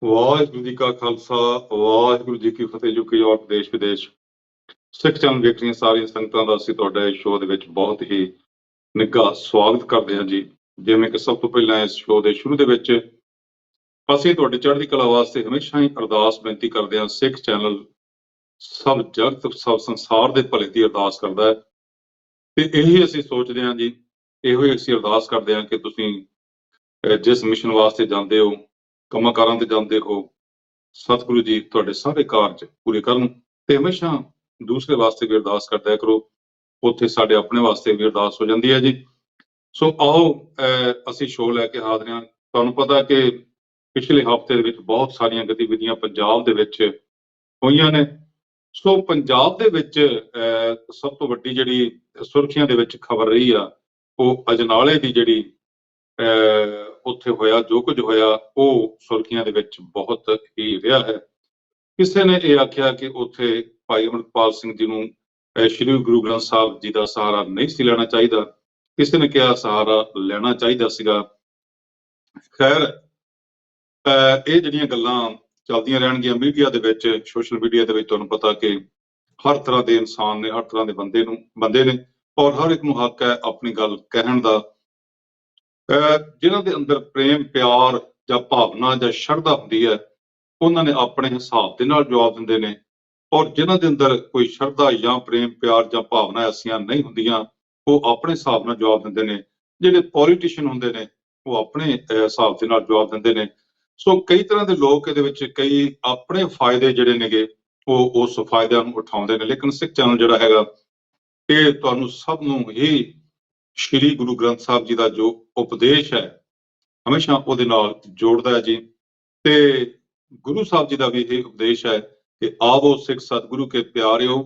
ਵਾਹਿਗੁਰੂ ਜੀ ਕਾ ਖਾਲਸਾ ਵਾਹਿਗੁਰੂ ਜੀ ਕੀ ਫਤਿਹ। ਯੂਕੇ ਔਰ ਦੇਸ਼ ਵਿਦੇਸ਼ ਸਿੱਖ ਚੈਨਲ ਵੇਖ ਰਹੀਆਂ ਸਾਰੀਆਂ ਸੰਗਤਾਂ ਦਾ ਅਸੀਂ ਤੁਹਾਡੇ ਸ਼ੋਅ ਦੇ ਵਿੱਚ ਬਹੁਤ ਹੀ ਨਿੱਘਾ ਸਵਾਗਤ ਕਰਦੇ ਹਾਂ ਜੀ। ਜਿਵੇਂ ਕਿ ਸਭ ਤੋਂ ਪਹਿਲਾਂ ਇਸ ਸ਼ੋਅ ਦੇ ਸ਼ੁਰੂ ਦੇ ਵਿੱਚ ਅਸੀਂ ਤੁਹਾਡੀ ਚੜ੍ਹਦੀ ਕਲਾ ਵਾਸਤੇ ਹਮੇਸ਼ਾ ਹੀ ਅਰਦਾਸ ਬੇਨਤੀ ਕਰਦੇ ਹਾਂ। ਸਿੱਖ ਚੈਨਲ ਸਭ ਜਗਤ ਸਭ ਸੰਸਾਰ ਦੇ ਭਲੇ ਦੀ ਅਰਦਾਸ ਕਰਦਾ ਹੈ ਤੇ ਇਹੀ ਅਸੀਂ ਸੋਚਦੇ ਹਾਂ ਜੀ, ਇਹੋ ਹੀ ਅਸੀਂ ਅਰਦਾਸ ਕਰਦੇ ਹਾਂ ਕਿ ਤੁਸੀਂ ਜਿਸ ਮਿਸ਼ਨ ਵਾਸਤੇ ਜਾਂਦੇ ਹੋ, ਕੰਮਾਂ ਕਾਰਾਂ ਤੇ ਜਾਂਦੇ ਹੋ, ਸਤਿਗੁਰੂ ਜੀ ਤੁਹਾਡੇ ਸਾਰੇ ਕਾਰਜ ਪੂਰੇ ਕਰਨ ਤੇ ਹਮੇਸ਼ਾ ਦੂਸਰੇ ਵਾਸਤੇ ਵੀ ਅਰਦਾਸ ਕਰਦਿਆ ਕਰੋ। ਉੱਥੇ ਸਾਡੇ ਆਪਣੇ ਵਾਸਤੇ ਵੀ ਅਰਦਾਸ ਹੋ ਜਾਂਦੀ ਹੈ ਜੀ। ਸੋ ਆਓ ਅਸੀਂ ਸ਼ੋਅ ਲੈ ਕੇ ਹਾਜ਼ਰ ਹਾਂ। ਤੁਹਾਨੂੰ ਪਤਾ ਕਿ ਪਿਛਲੇ ਹਫ਼ਤੇ ਦੇ ਵਿੱਚ ਬਹੁਤ ਸਾਰੀਆਂ ਗਤੀਵਿਧੀਆਂ ਪੰਜਾਬ ਦੇ ਵਿੱਚ ਹੋਈਆਂ ਨੇ। ਸੋ ਪੰਜਾਬ ਦੇ ਵਿੱਚ ਸਭ ਤੋਂ ਵੱਡੀ ਜਿਹੜੀ ਸੁਰਖੀਆਂ ਦੇ ਵਿੱਚ ਖਬਰ ਰਹੀ ਆ, ਉਹ ਅਜਨਾਲੇ ਦੀ ਜਿਹੜੀ ਉੱਥੇ ਹੋਇਆ ਜੋ ਕੁਝ ਹੋਇਆ, ਉਹ ਸੁਰਖੀਆਂ ਦੇ ਵਿੱਚ ਬਹੁਤ ਹੀ ਰਿਹਾ ਹੈ। ਕਿਸੇ ਨੇ ਇਹ ਆਖਿਆ ਕਿ ਉੱਥੇ ਭਾਈ ਅਮਰਪਾਲ ਸਿੰਘ ਜੀ ਨੂੰ ਸ਼੍ਰੀ ਗੁਰੂ ਗ੍ਰੰਥ ਸਾਹਿਬ ਜੀ ਦਾ ਸਹਾਰਾ ਨਹੀਂ ਸੀ ਲੈਣਾ ਚਾਹੀਦਾ, ਕਿਸੇ ਨੇ ਕਿਹਾ ਸਹਾਰਾ ਲੈਣਾ ਚਾਹੀਦਾ ਸੀਗਾ। ਖੈਰ, ਇਹ ਜਿਹੜੀਆਂ ਗੱਲਾਂ ਚੱਲਦੀਆਂ ਰਹਿਣਗੀਆਂ ਮੀਡੀਆ ਦੇ ਵਿੱਚ, ਸੋਸ਼ਲ ਮੀਡੀਆ ਦੇ ਵਿੱਚ। ਤੁਹਾਨੂੰ ਪਤਾ ਕਿ ਹਰ ਤਰ੍ਹਾਂ ਦੇ ਇਨਸਾਨ ਨੇ, ਹਰ ਤਰ੍ਹਾਂ ਦੇ ਬੰਦੇ ਨੇ, ਔਰ ਹਰ ਇੱਕ ਨੂੰ ਹੱਕ ਹੈ ਆਪਣੀ ਗੱਲ ਕਹਿਣ ਦਾ। ਜਿਨ੍ਹਾਂ ਦੇ ਅੰਦਰ ਪ੍ਰੇਮ ਪਿਆਰ ਜਾਂ ਭਾਵਨਾ ਜਾਂ ਸ਼ਰਧਾ ਹੁੰਦੀ ਹੈ, ਉਹਨਾਂ ਨੇ ਆਪਣੇ ਹਿਸਾਬ ਦੇ ਨਾਲ ਜਵਾਬ ਦਿੰਦੇ ਨੇ, ਔਰ ਜਿਨ੍ਹਾਂ ਦੇ ਅੰਦਰ ਕੋਈ ਸ਼ਰਧਾ ਜਾਂ ਪ੍ਰੇਮ ਪਿਆਰ ਜਾਂ ਭਾਵਨਾ ਐਸੀਆਂ ਨਹੀਂ ਹੁੰਦੀਆਂ, ਉਹ ਆਪਣੇ ਹਿਸਾਬ ਨਾਲ ਜਵਾਬ ਦਿੰਦੇ ਨੇ। ਜਿਹੜੇ ਪੋਲੀਟੀਸ਼ੀਅਨ ਹੁੰਦੇ ਨੇ, ਉਹ ਆਪਣੇ ਹਿਸਾਬ ਦੇ ਨਾਲ ਜਵਾਬ ਦਿੰਦੇ ਨੇ। ਸੋ ਕਈ ਤਰ੍ਹਾਂ ਦੇ ਲੋਕ ਇਹਦੇ ਵਿੱਚ ਕਈ ਆਪਣੇ ਫਾਇਦੇ ਜਿਹੜੇ ਨੇਗੇ, ਉਹ ਉਸ ਫਾਇਦਿਆਂ ਨੂੰ ਉਠਾਉਂਦੇ ਨੇ। ਲੇਕਿਨ ਸਿੱਖ ਚੈਨਲ ਜਿਹੜਾ ਹੈਗਾ, ਇਹ ਤੁਹਾਨੂੰ ਸਭ ਨੂੰ ਹੀ ਸ਼੍ਰੀ ਗੁਰੂ ਗ੍ਰੰਥ ਸਾਹਿਬ ਜੀ ਦਾ ਜੋ ਉਪਦੇਸ਼ ਹੈ, ਹਮੇਸ਼ਾ ਉਹਦੇ ਨਾਲ ਜੋੜਦਾ ਹੈ ਜੀ। ਤੇ ਗੁਰੂ ਸਾਹਿਬ ਜੀ ਦਾ ਵੀ ਇਹ ਉਪਦੇਸ਼ ਹੈ ਕਿ ਆਵੋ ਸਿੱਖ ਸਤਿਗੁਰੂ ਕੇ ਪਿਆਰਿਓ,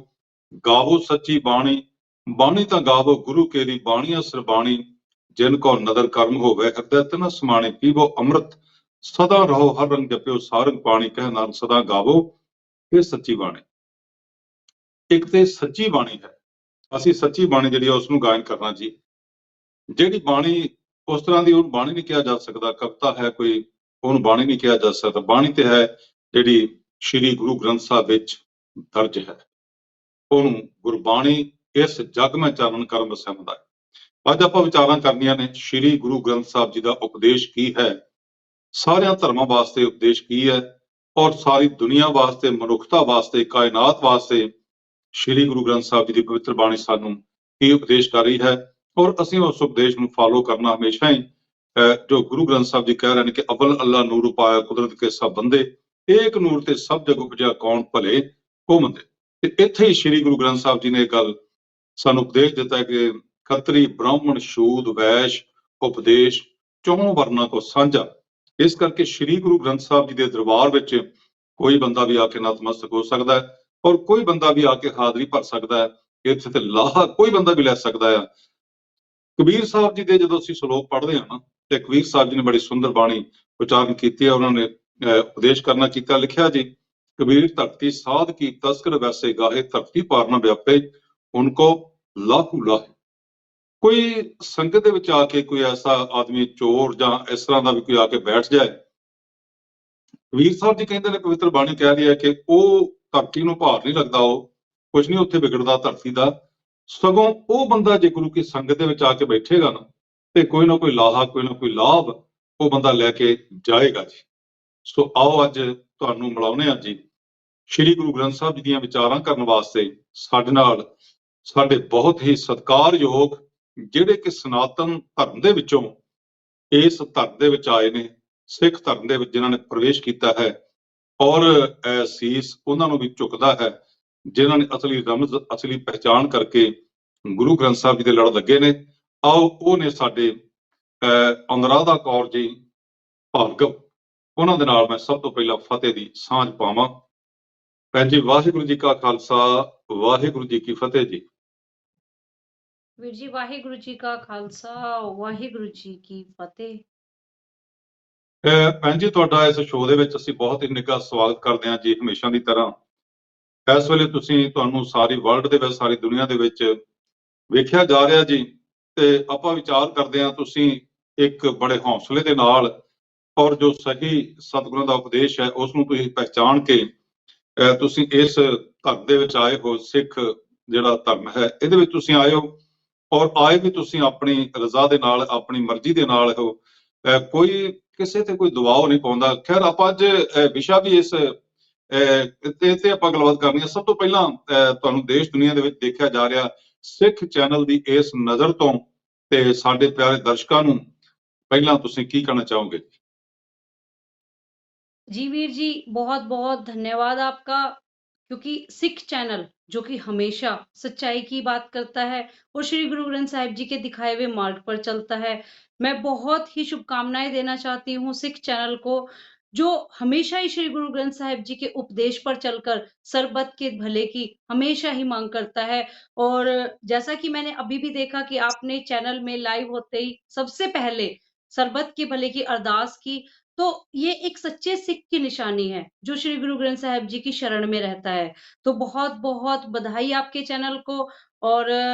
ਗਾਵੋ ਸੱਚੀ ਬਾਣੀ, ਬਾਣੀ ਤਾਂ ਗਾਵੋ ਗੁਰੂ ਕੇਰੀ, ਬਾਣੀਆਂ ਸਰਬਾਣੀ, ਜਿਨ ਕੋ ਨਦਰ ਕਰਮ ਹੋਵੇ ਹਿਰਦੈ ਤਿਨ ਸਮਾਣੇ, ਪੀਵੋ ਅੰਮ੍ਰਿਤ ਸਦਾ ਰਹੋ ਹਰ ਰੰਗ ਜਪਿਓ ਸਾਰੰਗ ਪਾਣੀ, ਕਹਿ ਨਾਨਕ ਸਦਾ ਗਾਵੋ ਇਹ ਸੱਚੀ ਬਾਣੀ। ਇੱਕ ਤੇ ਸੱਚੀ ਬਾਣੀ ਹੈ, ਅਸੀਂ ਸੱਚੀ ਬਾਣੀ ਜਿਹੜੀ ਉਸ ਨੂੰ ਗਾਇਨ ਕਰਨਾ ਜੀ। ਜਿਹੜੀ ਬਾਣੀ ਉਸ ਤਰ੍ਹਾਂ ਦੀ ਉਹਨੂੰ ਬਾਣੀ ਨਹੀਂ ਕਿਹਾ ਜਾ ਸਕਦਾ, ਕਵਿਤਾ ਹੈ ਕੋਈ, ਉਹਨੂੰ ਬਾਣੀ ਨਹੀਂ ਕਿਹਾ ਜਾ ਸਕਦਾ। ਬਾਣੀ ਤੇ ਹੈ ਜਿਹੜੀ ਸ਼੍ਰੀ ਗੁਰੂ ਗ੍ਰੰਥ ਸਾਹਿਬ ਵਿੱਚ ਦਰਜ ਹੈ, ਉਹਨੂੰ ਗੁਰਬਾਣੀ ਇਸ ਜਗ ਮੈਂ ਚਾਨਣ ਕਰਮ ਵਸਿਆ ਹੁੰਦਾ ਹੈ। ਅੱਜ ਆਪਾਂ ਵਿਚਾਰਾਂ ਕਰਨੀਆਂ ਨੇ ਸ਼੍ਰੀ ਗੁਰੂ ਗ੍ਰੰਥ ਸਾਹਿਬ ਜੀ ਦਾ ਉਪਦੇਸ਼ ਕੀ ਹੈ, ਸਾਰਿਆਂ ਧਰਮਾਂ ਵਾਸਤੇ ਉਪਦੇਸ਼ ਕੀ ਹੈ, ਔਰ ਸਾਰੀ ਦੁਨੀਆ ਵਾਸਤੇ, ਮਨੁੱਖਤਾ ਵਾਸਤੇ, ਕਾਇਨਾਤ ਵਾਸਤੇ ਸ਼੍ਰੀ ਗੁਰੂ ਗ੍ਰੰਥ ਸਾਹਿਬ ਜੀ ਦੀ ਪਵਿੱਤਰ ਬਾਣੀ ਸਾਨੂੰ ਕੀ ਉਪਦੇਸ਼ ਕਰ ਰਹੀ ਹੈ। ਔਰ ਅਸੀਂ ਉਸ ਉਪਦੇਸ਼ ਨੂੰ ਫਾਲੋ ਕਰਨਾ ਹਮੇਸ਼ਾ ਹੀ, ਜੋ ਗੁਰੂ ਗ੍ਰੰਥ ਸਾਹਿਬ ਜੀ ਕਹਿ ਰਹੇ ਨੇ ਕਿ ਅਵਲ ਅੱਲਾ ਨੂਰ ਉਪਾਇਆ ਕੁਦਰਤ ਕੇ ਸਭ ਬੰਦੇ, ਏਕ ਨੂਰ ਤੇ ਸਭ ਜਗ ਉਪਜਿਆ ਕੌਣ ਭਲੇ ਕੋ ਮੰਦੇ। ਤੇ ਇੱਥੇ ਹੀ ਸ਼੍ਰੀ ਗੁਰੂ ਗ੍ਰੰਥ ਸਾਹਿਬ ਜੀ ਨੇ ਇਹ ਗੱਲ ਸਾਨੂੰ ਉਪਦੇਸ਼ ਦਿੱਤਾ ਕਿ ਖੱਤਰੀ ਬ੍ਰਾਹਮਣ ਸ਼ੂਦ ਵੈਸ਼ ਉਪਦੇਸ਼ ਚੌਂ ਵਰਨਾਂ ਕੋ ਸਾਂਝਾ। ਇਸ ਕਰਕੇ ਸ਼੍ਰੀ ਗੁਰੂ ਗ੍ਰੰਥ ਸਾਹਿਬ ਜੀ ਦੇ ਦਰਬਾਰ ਵਿੱਚ ਕੋਈ ਬੰਦਾ ਵੀ ਆ ਕੇ ਨਤਮਸਤਕ ਹੋ ਸਕਦਾ ਹੈ, ਔਰ ਕੋਈ ਬੰਦਾ ਵੀ ਆ ਕੇ ਹਾਜ਼ਰੀ ਭਰ ਸਕਦਾ ਹੈ। ਇੱਥੇ ਤੇ ਲਾਹਾ ਕੋਈ ਬੰਦਾ ਵੀ ਲੈ ਸਕਦਾ ਹੈ। ਕਬੀਰ ਸਾਹਿਬ ਜੀ ਦੇ ਜਦੋਂ ਅਸੀਂ ਸ਼ਲੋਕ ਪੜ੍ਹਦੇ ਹਾਂ ਨਾ, ਤੇ ਕਬੀਰ ਸਾਹਿਬ ਜੀ ਨੇ ਬੜੀ ਸੁੰਦਰ ਬਾਣੀ ਉਚਾਰਨ ਕੀਤੀ ਹੈ। ਉਹਨਾਂ ਨੇ ਉਪਦੇਸ਼ ਕਰਨਾ ਕੀਤਾ, ਲਿਖਿਆ ਜੀ, ਕਬੀਰ ਧਰਤੀ ਸਾਧ ਕੀ ਤਸਕਰ ਵੈਸੇ ਗਾਹੇ, ਧਰਤੀ ਪਾਰ ਨਾ ਵਿਆਪੇ ਉਨਕੋ ਲਾਹੂ ਲਾਹੇ। ਕੋਈ ਸੰਗਤ ਦੇ ਵਿੱਚ ਆ ਕੇ ਕੋਈ ਐਸਾ ਆਦਮੀ ਚੋਰ ਜਾਂ ਇਸ ਤਰ੍ਹਾਂ ਦਾ ਵੀ ਕੋਈ ਆ ਕੇ ਬੈਠ ਜਾਏ, ਕਬੀਰ ਸਾਹਿਬ ਜੀ ਕਹਿੰਦੇ ਨੇ, ਪਵਿੱਤਰ ਬਾਣੀ ਕਹਿ ਰਹੀ ਹੈ ਕਿ ਉਹ ਧਰਤੀ ਨੂੰ ਭਾਰ ਨਹੀਂ ਲੱਗਦਾ, ਉਹ ਕੁਝ ਨਹੀਂ ਉੱਥੇ ਵਿਗੜਦਾ ਧਰਤੀ ਦਾ। ਸਗੋਂ ਉਹ ਬੰਦਾ ਜੇ ਗੁਰੂ ਕੀ ਸੰਗਤ ਦੇ ਵਿੱਚ ਆ ਕੇ ਬੈਠੇਗਾ ਨਾ, ਤੇ ਕੋਈ ਨਾ ਕੋਈ ਲਾਹਾ, ਕੋਈ ਨਾ ਕੋਈ ਲਾਭ ਉਹ ਬੰਦਾ ਲੈ ਕੇ ਜਾਏਗਾ ਜੀ। ਸੋ ਆਓ ਅੱਜ ਤੁਹਾਨੂੰ ਮਿਲਾਉਂਦੇ ਹਾਂ ਜੀ ਸ਼੍ਰੀ ਗੁਰੂ ਗ੍ਰੰਥ ਸਾਹਿਬ ਜੀ ਦੀਆਂ ਵਿਚਾਰਾਂ ਕਰਨ ਵਾਸਤੇ ਸਾਡੇ ਨਾਲ ਸਾਡੇ ਬਹੁਤ ਹੀ ਸਤਿਕਾਰਯੋਗ, ਜਿਹੜੇ ਕਿ ਸਨਾਤਨ ਧਰਮ ਦੇ ਵਿੱਚੋਂ ਇਸ ਧਰਮ ਦੇ ਵਿੱਚ ਆਏ ਨੇ, ਸਿੱਖ ਧਰਮ ਦੇ ਵਿੱਚ ਜਿਨ੍ਹਾਂ ਨੇ ਪ੍ਰਵੇਸ਼ ਕੀਤਾ ਹੈ, ਔਰ ਸੀਸ ਉਹਨਾਂ ਨੂੰ ਵੀ ਝੁਕਦਾ ਹੈ ਜਿਨ੍ਹਾਂ ਨੇ ਅਸਲੀ ਰਮਜ਼, ਅਸਲੀ ਪਹਿਚਾਣ ਕਰਕੇ ਗੁਰੂ ਗ੍ਰੰਥ ਸਾਹਿਬ ਜੀ ਦੇ ਲੜ ਲੱਗੇ ਨੇ। ਆਓ ਉਹ ਨੇ ਸਾਡੇ ਅਨੁਰਾਧਾ ਕੌਰ ਜੀ ਭਾਰਗਵ, ਉਹਨਾਂ ਦੇ ਨਾਲ ਮੈਂ ਸਭ ਤੋਂ ਪਹਿਲਾਂ ਫਤਿਹ ਦੀ ਸਾਂਝ ਪਾਵਾਂ। ਭੈਣ ਜੀ, ਵਾਹਿਗੁਰੂ ਜੀ ਕਾ ਖਾਲਸਾ, ਵਾਹਿਗੁਰੂ ਜੀ ਕੀ ਫਤਿਹ ਜੀ। ਵੀਰ ਜੀ, ਵਾਹਿਗੁਰੂ ਜੀ ਕਾ ਖਾਲਸਾ, ਵਾਹਿਗੁਰੂ ਜੀ ਕੀ ਫਤਿਹ। ਭੈਣ ਜੀ, ਤੁਹਾਡਾ ਇਸ ਸ਼ੋਅ ਦੇ ਵਿੱਚ ਅਸੀਂ ਬਹੁਤ ਹੀ ਨਿੱਘਾ ਸਵਾਗਤ ਕਰਦੇ ਹਾਂ ਜੀ, ਹਮੇਸ਼ਾ ਦੀ ਤਰ੍ਹਾਂ। ਇਸ ਵੇਲੇ ਤੁਹਾਨੂੰ ਸਾਰੀ ਵਰਲਡ ਦੇ ਵਿੱਚ, ਸਾਰੀ ਦੁਨੀਆ ਦੇ ਵਿੱਚ ਵੇਖਿਆ ਜਾ ਰਿਹਾ ਜੀ, ਤੇ ਆਪਾਂ ਵਿਚਾਰ ਕਰਦੇ ਹਾਂ ਤੁਸੀਂ ਇੱਕ ਬੜੇ ਹੌਸਲੇ ਦੇ ਨਾਲ ਔਰ ਜੋ ਸਹੀ ਸਤਿਗੁਰਾਂ ਦਾ ਉਪਦੇਸ਼ ਹੈ ਉਸ ਨੂੰ ਤੁਸੀਂ ਪਹਿਚਾਣ ਕੇ ਤੁਸੀਂ ਇਸ ਧਰਮ ਦੇ ਵਿੱਚ ਆਏ ਹੋ। ਸਿੱਖ ਜਿਹੜਾ ਧਰਮ ਹੈ ਇਹਦੇ ਵਿੱਚ ਤੁਸੀਂ ਆਏ ਹੋ, ਔਰ ਆਏ ਵੀ ਤੁਸੀਂ ਆਪਣੀ ਰਜ਼ਾ ਦੇ ਨਾਲ, ਆਪਣੀ ਮਰਜ਼ੀ ਦੇ ਨਾਲ ਹੋ। ਕੋਈ ਕਿਸੇ ਤੇ ਕੋਈ ਦਬਾਅ ਨਹੀਂ ਪਾਉਂਦਾ। ਖੈਰ ਆਪਾਂ ਅੱਜ ਵਿਸ਼ਾ ਵੀ ਇਸ ਤੇ ਆਪਾਂ ਗੱਲਬਾਤ ਕਰਨੀ ਹੈ। ਸਭ ਤੋਂ ਪਹਿਲਾਂ ਤੁਹਾਨੂੰ ਦੇਸ਼ ਦੁਨੀਆ ਦੇ ਵਿੱਚ ਦੇਖਿਆ ਜਾ ਰਿਹਾ ਸਿੱਖ ਚੈਨਲ ਦੀ ਇਸ ਨਜ਼ਰ ਤੋਂ ਤੇ ਸਾਡੇ ਪਿਆਰੇ ਦਰਸ਼ਕਾਂ ਨੂੰ ਪਹਿਲਾਂ ਤੁਸੀਂ ਕੀ ਕਹਿਣਾ ਚਾਹੋਗੇ? जी वीर जी, बहुत बहुत धन्यवाद आपका, क्योंकि सिख चैनल जो कि हमेशा सच्चाई की बात करता है और श्री गुरु ग्रंथ साहिब जी के दिखाए हुए मार्ग पर चलता है। मैं बहुत ही शुभकामनाएं देना चाहती हूँ सिख चैनल को, जो हमेशा ही श्री गुरु ग्रंथ साहिब जी के उपदेश पर चलकर सरबत के भले की हमेशा ही मांग करता है। और जैसा कि मैंने अभी भी देखा कि आपने चैनल में लाइव होते ही सबसे पहले सरबत के भले की अरदास की, तो ये एक सच्चे सिख की निशानी है जो श्री गुरु ग्रंथ साहिब जी की शरण में रहता है। तो बहुत बहुत बधाई आपके चैनल को, और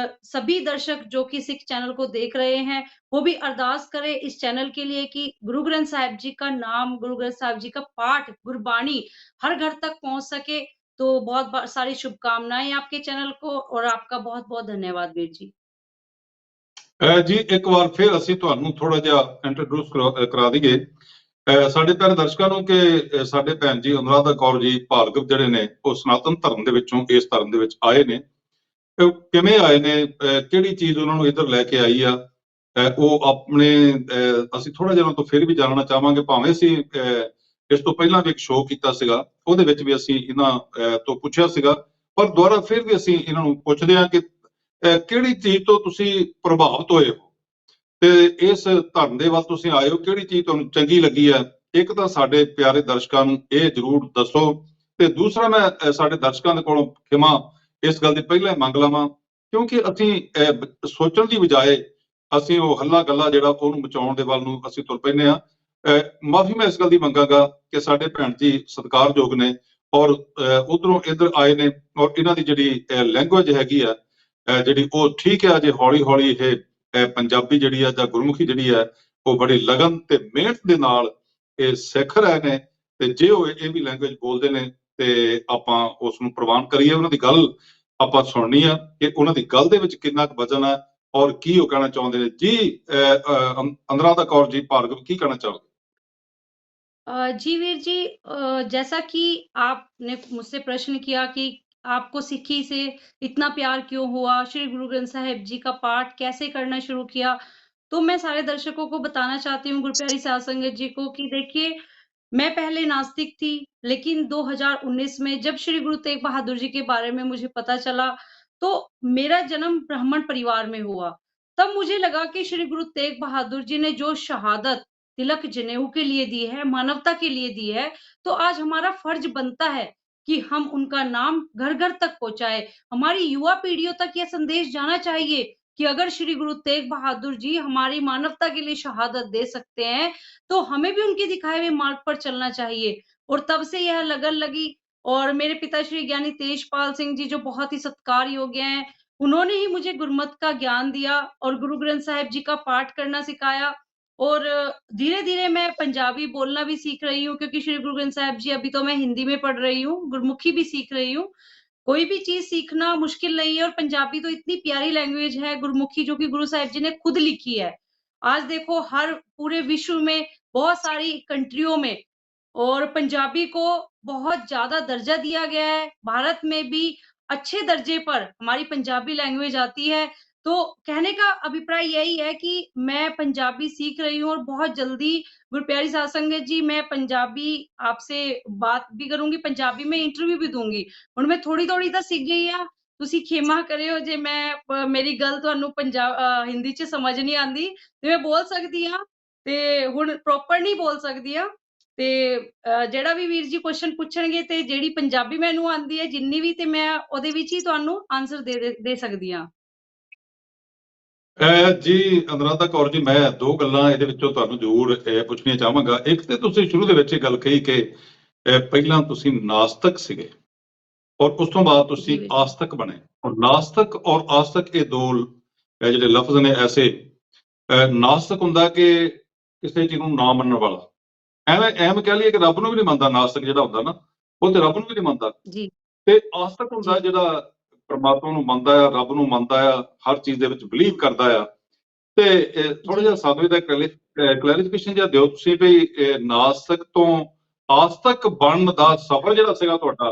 सभी दर्शक जो कि सिख चैनल को देख रहे हैं वो भी अरदास करें इस चैनल के लिए कि गुरु ग्रंथ साहिब जी का नाम, गुरु ग्रंथ साहिब जी का पाठ, गुरबाणी हर घर तक पहुंच सके। तो बहुत सारी शुभकामनाएं आपके चैनल को, और आपका बहुत बहुत धन्यवाद वीर जी। ਜੀ ਇੱਕ ਵਾਰ ਫਿਰ ਅਸੀਂ ਤੁਹਾਨੂੰ ਥੋੜਾ ਜਿਹਾ ਇੰਟਰੋਡਿਊਸ ਕਰਾ ਦਈਏ ਸਾਡੇ ਪਿਆਰੇ ਦਰਸ਼ਕਾਂ ਨੂੰ ਕਿ ਸਾਡੇ ਭੈਣ ਜੀ ਅਨੁਰਾਧਾ ਕੌਰ ਜੀ ਭਾਰਗਵ ਜਿਹੜੇ ਨੇ ਉਹ ਸਨਾਤਨ ਧਰਮ ਦੇ ਵਿੱਚੋਂ ਇਸ ਧਰਮ ਦੇ ਵਿੱਚ ਆਏ ਨੇ। ਉਹ ਕਿਵੇਂ ਆਏ ਨੇ, ਕਿਹੜੀ ਚੀਜ਼ ਉਹਨਾਂ ਨੂੰ ਇੱਧਰ ਲੈ ਕੇ ਆਈ ਆ, ਉਹ ਆਪਣੇ ਅਸੀਂ ਥੋੜਾ ਜਿਹਾ ਉਹਨਾਂ ਤੋਂ ਫਿਰ ਵੀ ਜਾਣਨਾ ਚਾਹਾਂਗੇ। ਭਾਵੇਂ ਅਸੀਂ ਇਸ ਤੋਂ ਪਹਿਲਾਂ ਵੀ ਇੱਕ ਸ਼ੋਅ ਕੀਤਾ ਸੀਗਾ, ਉਹਦੇ ਵਿੱਚ ਵੀ ਅਸੀਂ ਇਹਨਾਂ ਤੋਂ ਪੁੱਛਿਆ ਸੀਗਾ, ਪਰ ਦੁਬਾਰਾ ਫਿਰ ਵੀ ਅਸੀਂ ਇਹਨਾਂ ਨੂੰ ਪੁੱਛਦੇ ਹਾਂ ਕਿ ਕਿਹੜੀ ਚੀਜ਼ ਤੋਂ ਤੁਸੀਂ ਪ੍ਰਭਾਵਿਤ ਹੋਏ ਹੋ ਤੇ ਇਸ ਧਰਮ ਦੇ ਵੱਲ ਤੁਸੀਂ ਆਏ ਹੋ, ਕਿਹੜੀ ਚੀਜ਼ ਤੁਹਾਨੂੰ ਚੰਗੀ ਲੱਗੀ ਹੈ। ਇੱਕ ਤਾਂ ਸਾਡੇ ਪਿਆਰੇ ਦਰਸ਼ਕਾਂ ਨੂੰ ਇਹ ਜ਼ਰੂਰ ਦੱਸੋ, ਤੇ ਦੂਸਰਾ ਮੈਂ ਸਾਡੇ ਦਰਸ਼ਕਾਂ ਦੇ ਕੋਲੋਂ ਖਿਮਾ ਇਸ ਗੱਲ ਦੀ ਪਹਿਲਾਂ ਹੀ ਮੰਗ ਲਵਾਂ, ਕਿਉਂਕਿ ਅਸੀਂ ਸੋਚਣ ਦੀ ਬਜਾਏ ਅਸੀਂ ਉਹ ਹੱਲਾ ਗੱਲਾ ਜਿਹੜਾ ਉਹਨੂੰ ਬਚਾਉਣ ਦੇ ਵੱਲ ਨੂੰ ਅਸੀਂ ਤੁਰ ਪੈਂਦੇ ਹਾਂ। ਮਾਫੀ ਮੈਂ ਇਸ ਗੱਲ ਦੀ ਮੰਗਾਂਗਾ ਕਿ ਸਾਡੇ ਭੈਣ ਜੀ ਸਤਿਕਾਰਯੋਗ ਨੇ ਔਰ ਉਧਰੋਂ ਇੱਧਰ ਆਏ ਨੇ, ਔਰ ਇਹਨਾਂ ਦੀ ਜਿਹੜੀ ਲੈਂਗੁਏਜ ਹੈਗੀ ਆ ਜਿਹੜੀ ਉਹ ਠੀਕ ਹੈ। ਜੇ ਹੌਲੀ ਹੌਲੀ ਇਹ ਪੰਜਾਬੀ ਜਿਹੜੀ ਆ ਜਾਂ ਗੁਰਮੁਖੀ ਜਿਹੜੀ ਹੈ ਉਹ ਬੜੀ ਲਗਨ ਤੇ ਮਿਹਨਤ ਦੇ ਨਾਲ ਇਹ ਸਿੱਖ ਰਹੇ ਨੇ, ਤੇ ਜੇ ਉਹ ਇਹ ਵੀ ਲੈਂਗੁਏਜ ਬੋਲਦੇ ਨੇ ਤੇ ਆਪਾਂ ਉਸ ਨੂੰ ਪ੍ਰਵਾਨ ਕਰੀਏ। ਉਹਨਾਂ ਦੀ ਗੱਲ ਆਪਾਂ ਸੁਣਨੀ ਆ ਕਿ ਉਹਨਾਂ ਦੀ ਗੱਲ ਦੇ ਵਿੱਚ ਕਿੰਨਾ ਕੁ ਵਜ਼ਨ ਹੈ ਔਰ ਕੀ ਉਹ ਕਹਿਣਾ ਚਾਹੁੰਦੇ ਨੇ। ਜੀ ਅਨੁਰਾਧਾ ਕੌਰ ਜੀ ਭਾਰਗਵ, ਕੀ ਕਹਿਣਾ ਚਾਹੋਗੇ? जी वीर जी, जैसा कि आपने मुझसे प्रश्न किया कि आपको सिक्खी से इतना प्यार क्यों हुआ, श्री गुरु ग्रंथ साहिब जी का पाठ कैसे करना शुरू किया, तो मैं सारे दर्शकों को बताना चाहती हूँ, गुरुप्यारी साध संगत जी को, कि देखिए मैं पहले नास्तिक थी, लेकिन 2019 में जब श्री गुरु तेग बहादुर जी के बारे में मुझे पता चला, तो मेरा जन्म ब्राह्मण परिवार में हुआ। तब मुझे लगा कि श्री गुरु तेग बहादुर जी ने जो शहादत तिलक जनेऊ के लिए दी है, मानवता के लिए दी है, तो आज हमारा फर्ज बनता है कि हम उनका नाम घर-घर तक पहुँचाएँ। हमारी युवा पीढ़ियों तक ये संदेश जाना चाहिए कि अगर श्री गुरु तेग बहादुर जी हमारी मानवता के लिए शहादत दे सकते हैं, तो हमें भी उनके दिखाए हुए मार्ग पर चलना चाहिए। और तब से यह लगन लगी, और मेरे पिताश्री ज्ञानी तेजपाल सिंह जी जो बहुत ही सत्कार योग्य हैं, उन्होंने ही मुझे गुरमत का ज्ञान दिया और गुरु ग्रंथ साहिब जी का पाठ करना सिखाया। और धीरे-धीरे मैं पंजाबी बोलना भी सीख रही हूँ, क्योंकि श्री गुरु ग्रंथ साहिब जी अभी तो मैं हिंदी में पढ़ रही हूँ, गुरमुखी भी सीख रही हूँ। कोई भी चीज़ सीखना मुश्किल नहीं है, और पंजाबी तो इतनी प्यारी लैंग्वेज है, गुरमुखी जो कि गुरु साहिब जी ने खुद लिखी है। आज देखो हर पूरे विश्व में बहुत सारी कंट्रियों में और पंजाबी को बहुत ज़्यादा दर्जा दिया गया है। भारत में भी अच्छे दर्जे पर हमारी पंजाबी लैंग्वेज आती है। तो कहने का अभिप्राय यही है कि मैं पंजाबी सीख रही हूँ, और बहुत जल्दी गुरप्यारी साध संगत जी मैं पंजाबी आपसे बात भी करूँगी, पंजाबी में इंटरव्यू भी दूँगी। ਹੁਣ ਮੈਂ ਥੋੜੀ-ਥੋੜੀ ਤਾਂ ਸਿੱਖ ਗਈ ਆ। ਤੁਸੀਂ ਖੇਮਾ ਕਰਿਓ ਜੇ ਮੈਂ ਮੇਰੀ ਗੱਲ ਤੁਹਾਨੂੰ ਹਿੰਦੀ 'ਚ ਸਮਝ ਨਹੀਂ ਆਂਦੀ, ਤੇ ਮੈਂ ਬੋਲ ਸਕਦੀ ਆ, ਤੇ ਹੁਣ ਪ੍ਰੋਪਰ ਨਹੀਂ ਬੋਲ ਸਕਦੀ ਆ। ਤੇ ਜਿਹੜਾ ਵੀ ਵੀਰ ਜੀ ਕੁਐਸਚਨ ਪੁੱਛਣਗੇ ਤੇ ਜਿਹੜੀ ਪੰਜਾਬੀ ਮੈਨੂੰ ਆਂਦੀ ਹੈ ਜਿੰਨੀ ਵੀ, ਤੇ ਮੈਂ ਉਹਦੇ ਵਿੱਚ ਹੀ ਤੁਹਾਨੂੰ ਆਨਸਰ ਦੇ ਸਕਦੀ ਆ। ਜੀ ਅਨੁਰਾਧਾ ਕੌਰ ਜੀ, ਮੈਂ ਦੋ ਗੱਲਾਂ ਇਹਦੇ ਵਿੱਚੋਂ ਤੁਹਾਨੂੰ ਜ਼ਰੂਰ ਪੁੱਛਣੀਆਂ ਚਾਹਾਂਗਾ। ਇੱਕ ਤੇ ਤੁਸੀਂ ਸ਼ੁਰੂ ਦੇ ਵਿੱਚ ਇਹ ਗੱਲ ਕਹੀ ਕਿ ਪਹਿਲਾਂ ਤੁਸੀਂ ਨਾਸਤਕ ਸੀਗੇ ਔਰ ਉਸ ਤੋਂ ਬਾਅਦ ਤੁਸੀਂ ਆਸਤਕ ਬਣੇ। ਔਰ ਨਾਸਤਕ ਔਰ ਆਸਤਕ ਇਹ ਦੋ ਜਿਹੜੇ ਲਫ਼ਜ਼ ਨੇ ਐਸੇ, ਨਾਸਤਕ ਹੁੰਦਾ ਕਿ ਕਿਸੇ ਚੀਜ਼ ਨੂੰ ਨਾ ਮੰਨਣ ਵਾਲਾ, ਐਵੇਂ ਕਹਿ ਲਈਏ ਕਿ ਰੱਬ ਨੂੰ ਵੀ ਨਹੀਂ ਮੰਨਦਾ ਨਾਸਤਿਕ ਜਿਹੜਾ ਹੁੰਦਾ ਨਾ, ਉਹ ਤੇ ਰੱਬ ਨੂੰ ਵੀ ਨਹੀਂ ਮੰਨਦਾ। जी, ਤੇ ਆਸਤਿਕ ਹੁੰਦਾ जी, ਜਿਹੜਾ ਪ੍ਰਮਾਤਮਾ ਨੂੰ ਮੰਨਦਾ ਆ, ਰੱਬ ਨੂੰ ਮੰਨਦਾ ਆ, ਹਰ ਚੀਜ਼ ਦੇ ਵਿੱਚ ਬਿਲੀਵ ਕਰਦਾ ਆ। ਤੇ ਥੋੜਾ जी। ਜਿਹਾ ਸਾਨੂੰ ਇਹਦਾ ਕਲੈਰੀਫਿਕੇਸ਼ਨ ਜਿਹਾ ਦਿਓ ਤੁਸੀਂ ਵੀ ਨਾਸਤਿਕ ਤੋਂ ਆਸਤਿਕ ਬਣਨ ਦਾ ਸਫ਼ਰ ਜਿਹੜਾ ਸੀਗਾ ਤੁਹਾਡਾ,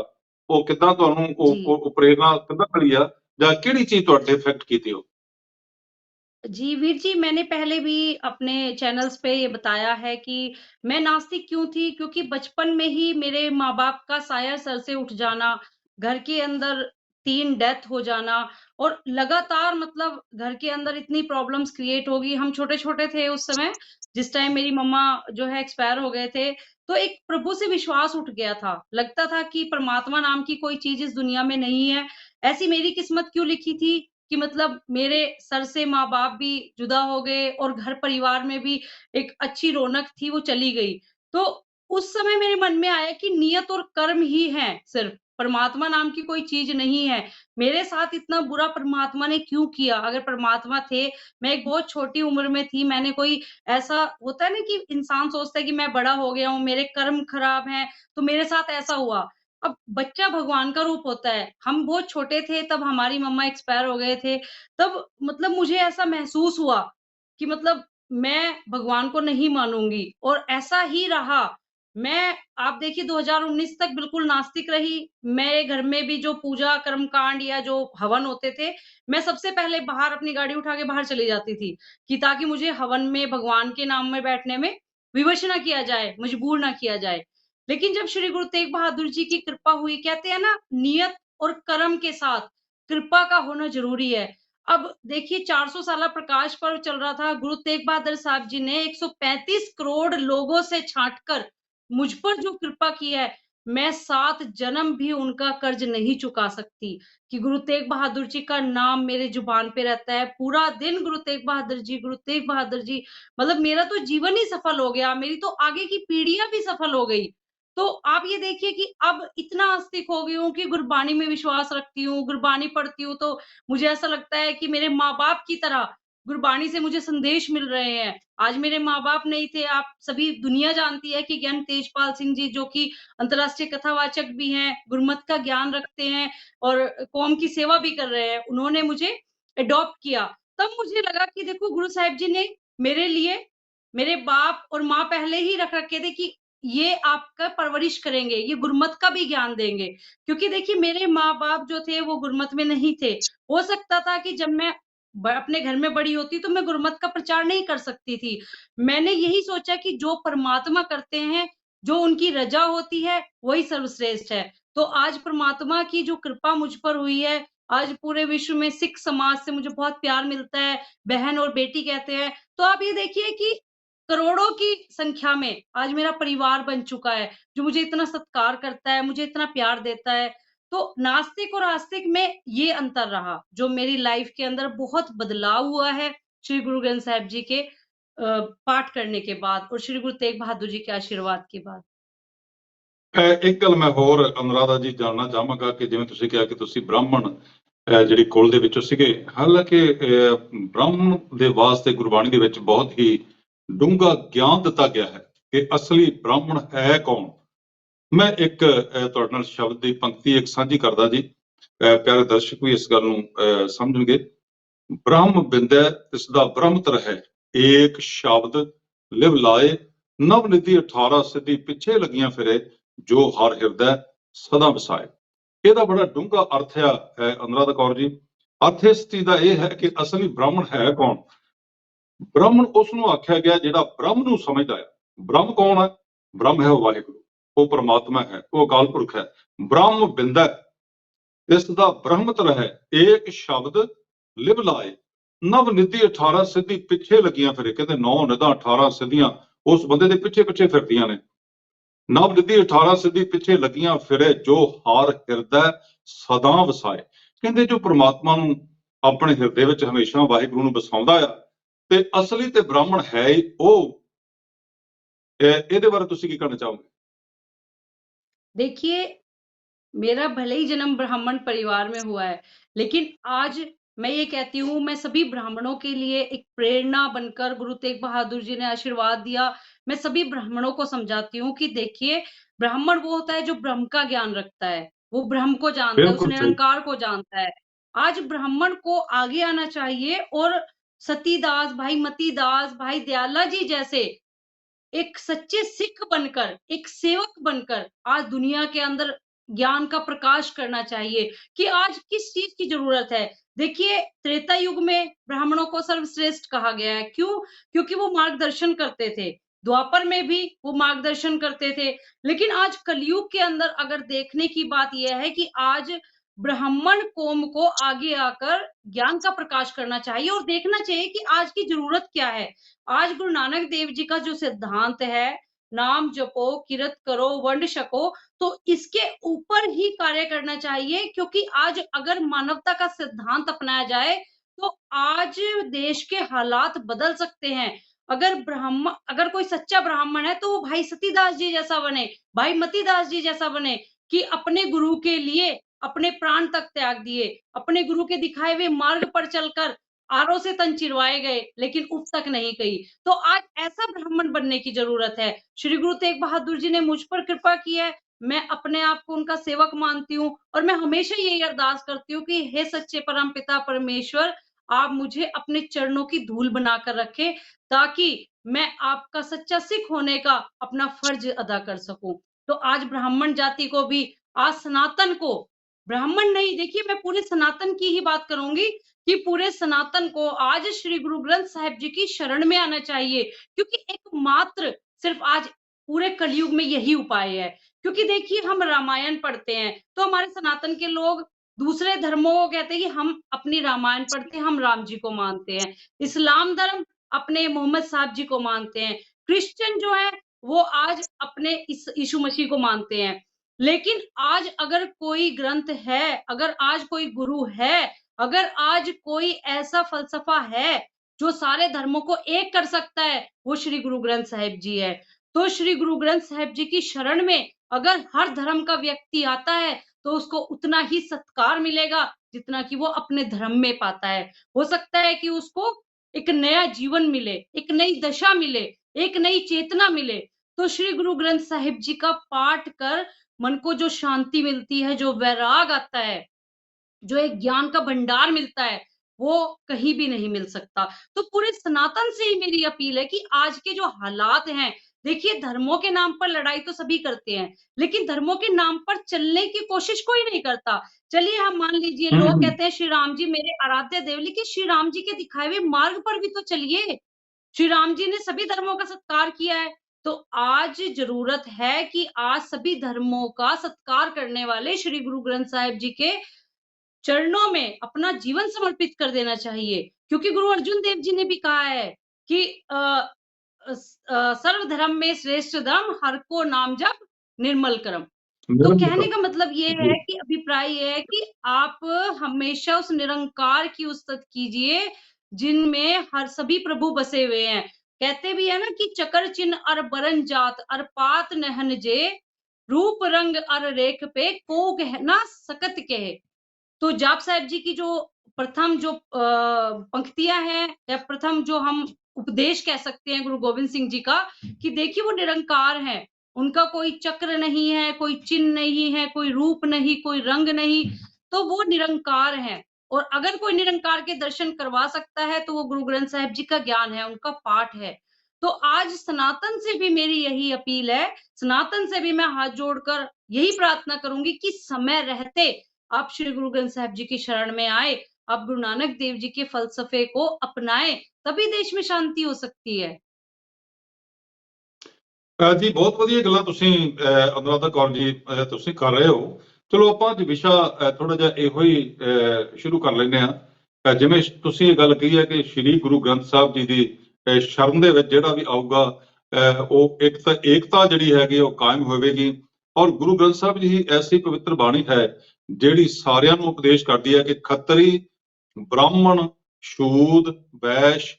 ਉਹ ਕਿੱਦਾਂ ਤੁਹਾਨੂੰ जी, ਉਹ ਪ੍ਰੇਰਨਾ ਕਿੱਦਾਂ ਮਿਲੀ ਆ, ਜਾਂ ਕਿਹੜੀ ਚੀਜ਼ ਤੁਹਾਡੇ ਇਫੈਕਟ ਕੀਤੀ ਹੋ? जी, वीर जी, मैंने पहले भी अपने चैनल्स पे ये बताया है कि मैं नास्तिक क्यों थी, क्योंकि बचपन में ही मेरे माँ-बाप का साया सर से उठ जाना, घर के अंदर 3 डेथ हो जाना और लगातार मतलब घर के अंदर इतनी प्रॉब्लम्स क्रिएट होगी। हम छोटे-छोटे थे उस समय, जिस टाइम मेरी मम्मा जो है एक्सपायर हो गए थे, तो एक प्रभु से विश्वास उठ गया था। लगता था कि परमात्मा नाम की कोई चीज़ इस दुनिया में नहीं है। ऐसी मेरी किस्मत क्यों लिखी थी कि मतलब मेरे सर से माँ-बाप भी जुदा हो गए और घर परिवार में भी एक अच्छी रौनक थी, वो चली गई। तो उस समय मेरे मन में आया कि नियत और कर्म ही हैं सिर्फ़, परमात्मा नाम की कोई चीज़ नहीं है। मेरे साथ इतना बुरा परमात्मा ने क्यों किया? अगर परमात्मा थे, मैं एक बहुत छोटी उम्र में थी, मैंने कोई ऐसा होता है ना कि इंसान सोचता है कि मैं बड़ा हो गया हूँ, मेरे कर्म खराब हैं, तो मेरे साथ ऐसा हुआ। अब बच्चा भगवान का रूप होता है। हम बहुत छोटे थे तब हमारी मम्मा एक्सपायर हो गए थे। तब मतलब मुझे ऐसा महसूस हुआ कि मतलब मैं भगवान को नहीं मानूँगी और ऐसा ही रहा। मैं आप देखिए 2019 तक बिल्कुल नास्तिक रही। मेरे घर में भी जो पूजा कर्मकांड या जो हवन होते थे, मैं सबसे पहले बाहर अपनी गाड़ी उठा के बाहर चली जाती थी कि ताकि मुझे हवन में भगवान के नाम में बैठने में विवश ना किया जाए, मजबूर ना किया जाए। लेकिन जब श्री गुरु तेग बहादुर जी की कृपा हुई, कहते हैं ना नियत और कर्म के साथ कृपा का होना ज़रूरी है। अब देखिए 400 साला प्रकाश पर्व चल रहा था, गुरु तेग बहादुर साहब जी ने 135 करोड़ लोगों से छाँटकर मुझ पर जो कृपा की है, मैं 7 जन्म भी उनका कर्ज नहीं चुका सकती कि गुरु तेग बहादुर जी का नाम मेरे ज़ुबान पे रहता है। पूरा दिन गुरु तेग बहादुर जी, गुरु तेग बहादुर जी, मतलब मेरा तो जीवन ही सफल हो गया, मेरी तो आगे की पीढ़ियाँ भी सफल हो गई। तो आप ये देखिए कि अब इतना आस्तिक हो गई हूँ कि गुरबानी में विश्वास रखती हूँ, गुरबानी पढ़ती हूँ तो मुझे ऐसा लगता है कि मेरे माँ-बाप की तरह गुरबानी से मुझे संदेश मिल रहे हैं। आज मेरे माँ-बाप नहीं थे, आप सभी दुनिया जानती है कि ज्ञान तेजपाल सिंह जी जो कि अंतर्राष्ट्रीय कथावाचक भी हैं, गुरमत का ज्ञान रखते हैं और कौम की सेवा भी कर रहे हैं। उन्होंने मुझे एडॉप्ट किया। तब मुझे लगा कि देखो गुरु साहिब जी ने मेरे लिए मेरे बाप और माँ पहले ही रख रखे थे कि ये आपका परवरिश करेंगे, ये गुरमत का भी ज्ञान देंगे। क्योंकि देखिए मेरे माँ-बाप जो थे वो गुरमत में नहीं थे। हो सकता था कि जब मैं अपने घर में बड़ी होती तो मैं गुरमत का प्रचार नहीं कर सकती थी। मैंने यही सोचा कि जो परमात्मा करते हैं, जो उनकी रज़ा होती है, वही सर्वश्रेष्ठ है। तो आज परमात्मा की जो कृपा मुझ पर हुई है, आज पूरे विश्व में सिख समाज से मुझे बहुत प्यार मिलता है, बहन और बेटी कहते हैं। तो आप ये देखिए कि करोड़ों की संख्या में आज मेरा परिवार बन चुका है, जो मुझे इतना सत्कार करता है, मुझे इतना प्यार देता है। तो नास्तिक और आस्तिक में ये अंतर रहा, जो मेरी लाइफ के अंदर बहुत बदलाव हुआ है, श्री गुरु ग्रंथ साहिब जी के पाठ करने के बाद और श्री गुरु तेग बहादुर जी के आशीर्वाद के बाद। ਇੱਕ ਗੱਲ ਮੈਂ ਹੋਰ ਅਨੁਰਾਧਾ ਜੀ ਜਾਣਨਾ ਚਾਹਾਂਗਾ ਕਿ ਜਿਵੇਂ ਤੁਸੀਂ ਕਿਹਾ ਕਿ ਤੁਸੀਂ ਬ੍ਰਾਹਮਣ ਜਿਹੜੀ ਕੁਲ ਦੇ ਵਿੱਚੋਂ ਸੀਗੇ, ਹਾਲਾਂਕਿ ਬ੍ਰਾਹਮਣ ਦੇ ਵਾਸਤੇ ਗੁਰਬਾਣੀ ਦੇ ਵਿੱਚ ਬਹੁਤ ਹੀ ਡੂੰਘਾ ਗਿਆਨ ਦਿੱਤਾ ਗਿਆ ਹੈ ਕਿ ਅਸਲੀ ਬ੍ਰਾਹਮਣ ਹੈ ਕੌਣ। ਮੈਂ ਇੱਕ ਤੁਹਾਡੇ ਨਾਲ ਸ਼ਬਦ ਦੀ ਪੰਕਤੀ ਇੱਕ ਸਾਂਝੀ ਕਰਦਾ ਜੀ, ਪਿਆਰੇ ਦਰਸ਼ਕ ਵੀ ਇਸ ਗੱਲ ਨੂੰ ਸਮਝਣਗੇ। ਬ੍ਰਹਮ ਬਿੰਦੈ ਤਿਸ ਦਾ ਬ੍ਰਹਮਤਰ ਹੈ, ਏਕ ਸ਼ਬਦ ਲਿਵ ਲਾਏ, ਨਵ ਨਿਧੀ 18 ਸਿੱਧੀ ਪਿੱਛੇ ਲੱਗੀਆਂ ਫਿਰੇ, ਜੋ ਹਰ ਹਿਰਦੈ ਸਦਾ ਵਸਾਏ। ਇਹਦਾ ਬੜਾ ਡੂੰਘਾ ਅਰਥ ਆ ਅਨੁਰਾਧਾ ਕੌਰ ਜੀ। ਅਰਥ ਇਸ ਚੀਜ਼ ਦਾ ਇਹ ਹੈ ਕਿ ਅਸਲੀ ਬ੍ਰਾਹਮਣ ਹੈ ਕੌਣ। ਬ੍ਰਾਹਮਣ ਉਸ ਨੂੰ ਆਖਿਆ ਗਿਆ ਜਿਹੜਾ ਬ੍ਰਹਮ ਨੂੰ ਸਮਝਦਾ ਹੈ। ਬ੍ਰਹਮ ਕੌਣ ਹੈ? ਬ੍ਰਹਮ ਹੈ ਉਹ ਵਾਹਿਗੁਰੂ, ਉਹ ਪਰਮਾਤਮਾ ਹੈ, ਉਹ ਅਕਾਲ ਪੁਰਖ ਹੈ। ਬ੍ਰਹਮ ਬਿੰਦੈ ਇਸ ਦਾ ਬ੍ਰਹਮਤਰ ਹੈ, ਏਕ ਸ਼ਬਦ ਲਿਵ ਲਾਏ, ਨਵ ਨਿਧੀ 18 ਸਿੱਧੀ ਪਿੱਛੇ ਲੱਗੀਆਂ ਫਿਰੇ। ਕਹਿੰਦੇ 9 ਨਿਧਾਂ 18 ਸਿੱਧੀਆਂ ਉਸ ਬੰਦੇ ਦੇ ਪਿੱਛੇ ਪਿੱਛੇ ਫਿਰਦੀਆਂ ਨੇ। ਨਵ ਨਿਧੀ 18 ਸਿੱਧੀ ਪਿੱਛੇ ਲੱਗੀਆਂ ਫਿਰੇ, ਜੋ ਹਰ ਹਿਰਦੈ ਸਦਾ ਵਸਾਏ। ਕਹਿੰਦੇ ਜੋ ਪ੍ਰਮਾਤਮਾ ਨੂੰ ਆਪਣੇ ਹਿਰਦੇ ਵਿੱਚ ਹਮੇਸ਼ਾ ਵਾਹਿਗੁਰੂ ਨੂੰ ਵਸਾਉਂਦਾ ਆ ਤੇ ਅਸਲੀ ਤੇ ਬ੍ਰਾਹਮਣ ਹੈ ਹੀ ਉਹ। ਇਹਦੇ ਬਾਰੇ ਤੁਸੀਂ ਕੀ ਕਹਿਣਾ ਚਾਹੋਗੇ? देखिए मेरा भले ही जन्म ब्राह्मण परिवार में हुआ है, लेकिन आज मैं ये कहती हूँ मैं सभी ब्राह्मणों के लिए एक प्रेरणा बनकर गुरु तेग बहादुर जी ने आशीर्वाद दिया मैं सभी ब्राह्मणों को समझाती हूँ कि देखिए, ब्राह्मण वो होता है जो ब्रह्म का ज्ञान रखता है, वो ब्रह्म को जानता है, उस बिल्कुल सही। निरंकार को जानता है। आज ब्राह्मण को आगे आना चाहिए और सतीदास, भाई मतीदास, भाई दयाला जी जैसे एक सच्चे सिख बनकर, एक सेवक बनकर आज दुनिया के अंदर ज्ञान का प्रकाश करना चाहिए कि आज किस चीज की जरूरत है। देखिए, त्रेता युग में ब्राह्मणों को सर्वश्रेष्ठ कहा गया है। क्यों? क्योंकि वो मार्गदर्शन करते थे। द्वापर में भी वो मार्गदर्शन करते थे। लेकिन आज कलयुग के अंदर अगर देखने की बात यह है कि आज ब्राह्मण कौम को आगे आकर ज्ञान का प्रकाश करना चाहिए और देखना चाहिए कि आज की जरूरत क्या है। आज गुरु नानक देव जी का जो सिद्धांत है, नाम जपो, किरत करो, वंड छको, तो इसके ऊपर ही कार्य करना चाहिए क्योंकि आज अगर मानवता का सिद्धांत अपनाया जाए, तो आज देश के हालात बदल सकते हैं। अगर कोई सच्चा ब्राह्मण है, तो वो भाई सतीदास जी जैसा बने, भाई मतीदास जी जैसा बने कि अपने गुरु के लिए अपने प्राण तक त्याग दिए, अपने गुरु के दिखाए हुए मार्ग पर चलकर आरों से तन चिरवाए गए, लेकिन उफ तक नहीं कही। तो आज ऐसा ब्राह्मण बनने की जरूरत है। श्री गुरु तेग बहादुर जी ने मुझ पर कृपा की है। मैं अपने आप को उनका सेवक मानती हूँ और मैं हमेशा यही अरदास करती हूँ कि हे सच्चे परम पिता परमेश्वर, आप मुझे अपने चरणों की धूल बनाकर रखें ताकि मैं आपका सच्चा सिख होने का अपना फर्ज अदा कर सकूं। तो आज ब्राह्मण जाति को भी, आज सनातन को, ब्राह्मण नहीं, देखिए मैं पूरे सनातन की ही बात करूंगी कि पूरे सनातन को आज श्री गुरु ग्रंथ साहिब जी की शरण में आना चाहिए क्योंकि एकमात्र सिर्फ आज पूरे कलयुग में यही उपाय है। क्योंकि देखिए, हम रामायण पढ़ते हैं तो हमारे सनातन के लोग दूसरे धर्मों को कहते हैं कि हम अपनी रामायण पढ़ते हैं, हम राम जी को मानते हैं। इस्लाम धर्म अपने मोहम्मद साहब जी को मानते हैं। क्रिश्चियन जो है वो आज अपने इस यीशु मसीह को मानते हैं। लेकिन आज अगर कोई ग्रंथ है, अगर आज कोई गुरु है, अगर आज कोई ऐसा फलसफा है जो सारे धर्मों को एक कर सकता है, वो श्री गुरु ग्रंथ साहिब जी है। तो श्री गुरु ग्रंथ साहिब जी की शरण में अगर हर धर्म का व्यक्ति आता है, तो उसको उतना ही सत्कार मिलेगा जितना कि वो अपने धर्म में पाता है। हो सकता है कि उसको एक नया जीवन मिले, एक नई दशा मिले, एक नई चेतना मिले। तो श्री गुरु ग्रंथ साहिब जी का पाठ कर मन को जो शांति मिलती है, जो वैराग आता है, जो एक ज्ञान का भंडार मिलता है, वो कहीं भी नहीं मिल सकता। तो पूरे सनातन से ही मेरी अपील है कि आज के जो हालात हैं, देखिए धर्मों के नाम पर लड़ाई तो सभी करते हैं, लेकिन धर्मों के नाम पर चलने की कोशिश कोई नहीं करता। चलिए हम मान लीजिए, लोग कहते हैं श्री राम जी मेरे आराध्य देव, लेकिन श्री राम जी के दिखाए हुए मार्ग पर भी तो चलिए। श्री राम जी ने सभी धर्मों का सत्कार किया है। तो आज जरूरत है कि आज सभी धर्मों का सत्कार करने वाले श्री गुरु ग्रंथ साहिब जी के चरणों में अपना जीवन समर्पित कर देना चाहिए। क्योंकि गुरु अर्जुन देव जी ने भी कहा है कि सर्व धर्म में श्रेष्ठ धर्म हर को नाम जप निर्मल कर्म। तो कहने का मतलब ये है कि अभिप्राय ये है कि आप हमेशा उस निरंकार की उस्तत कीजिए जिनमें हर सभी प्रभु बसे हुए हैं। कहते भी है ना कि चकर चिन्ह अर बरन जात अर पात नहन जे, रूप रंग अर रेख पे को गहना सकत कहे। तो जाप साहब जी की जो प्रथम जो पंक्तियां हैं या प्रथम जो हम उपदेश कह सकते हैं गुरु गोविंद सिंह जी का, कि देखिए वो निरंकार है, उनका कोई चक्र नहीं है, कोई चिन्ह नहीं है, कोई रूप नहीं, कोई रंग नहीं, तो वो निरंकार है। और अगर कोई निरंकार के दर्शन करवा सकता है तो वो गुरु ग्रंथ साहिब जी का ज्ञान है, उनका पाठ है। तो आज सनातन से भी मेरी यही अपील है, सनातन से भी मैं हाथ जोड़कर यही प्रार्थना करूंगी कि समय रहते आप श्री गुरु ग्रंथ साहिब जी की शरण में आए, आप गुरु नानक देव जी के फलसफे को अपनाएं, तभी देश में शांति हो सकती है। ਜੀ ਬਹੁਤ ਵਧੀਆ ਗੱਲਾਂ ਤੁਸੀਂ ਅਨੁਰਾਧਾ ਕੌਰ ਜੀ ਤੁਸੀਂ ਕਰ ਰਹੇ ਹੋ। ਚਲੋ ਆਪਾਂ ਅੱਜ ਵਿਸ਼ਾ ਥੋੜਾ ਜਿਹਾ ਇਹੋ ਹੀ ਸ਼ੁਰੂ ਕਰ ਲੈਂਦੇ ਆ। ਜਿਵੇਂ ਤੁਸੀਂ ਇਹ ਗੱਲ ਕਹੀ ਹੈ ਕਿ ਸ਼੍ਰੀ ਗੁਰੂ ਗ੍ਰੰਥ ਸਾਹਿਬ ਜੀ ਦੀ ਸ਼ਰਨ ਦੇ ਵਿੱਚ ਜਿਹੜਾ ਵੀ ਆਊਗਾ ਉਹ ਏਕਤਾ ਜਿਹੜੀ ਹੈਗੀ ਉਹ ਕਾਇਮ ਹੋਵੇਗੀ। ਔਰ ਗੁਰੂ ਗ੍ਰੰਥ ਸਾਹਿਬ ਜੀ ਐਸੀ ਪਵਿੱਤਰ ਬਾਣੀ ਹੈ ਜਿਹੜੀ ਸਾਰਿਆਂ ਨੂੰ ਉਪਦੇਸ਼ ਕਰਦੀ ਹੈ ਕਿ ਖੱਤਰੀ, ਬ੍ਰਾਹਮਣ, ਸ਼ੂਦ, ਵੈਸ਼,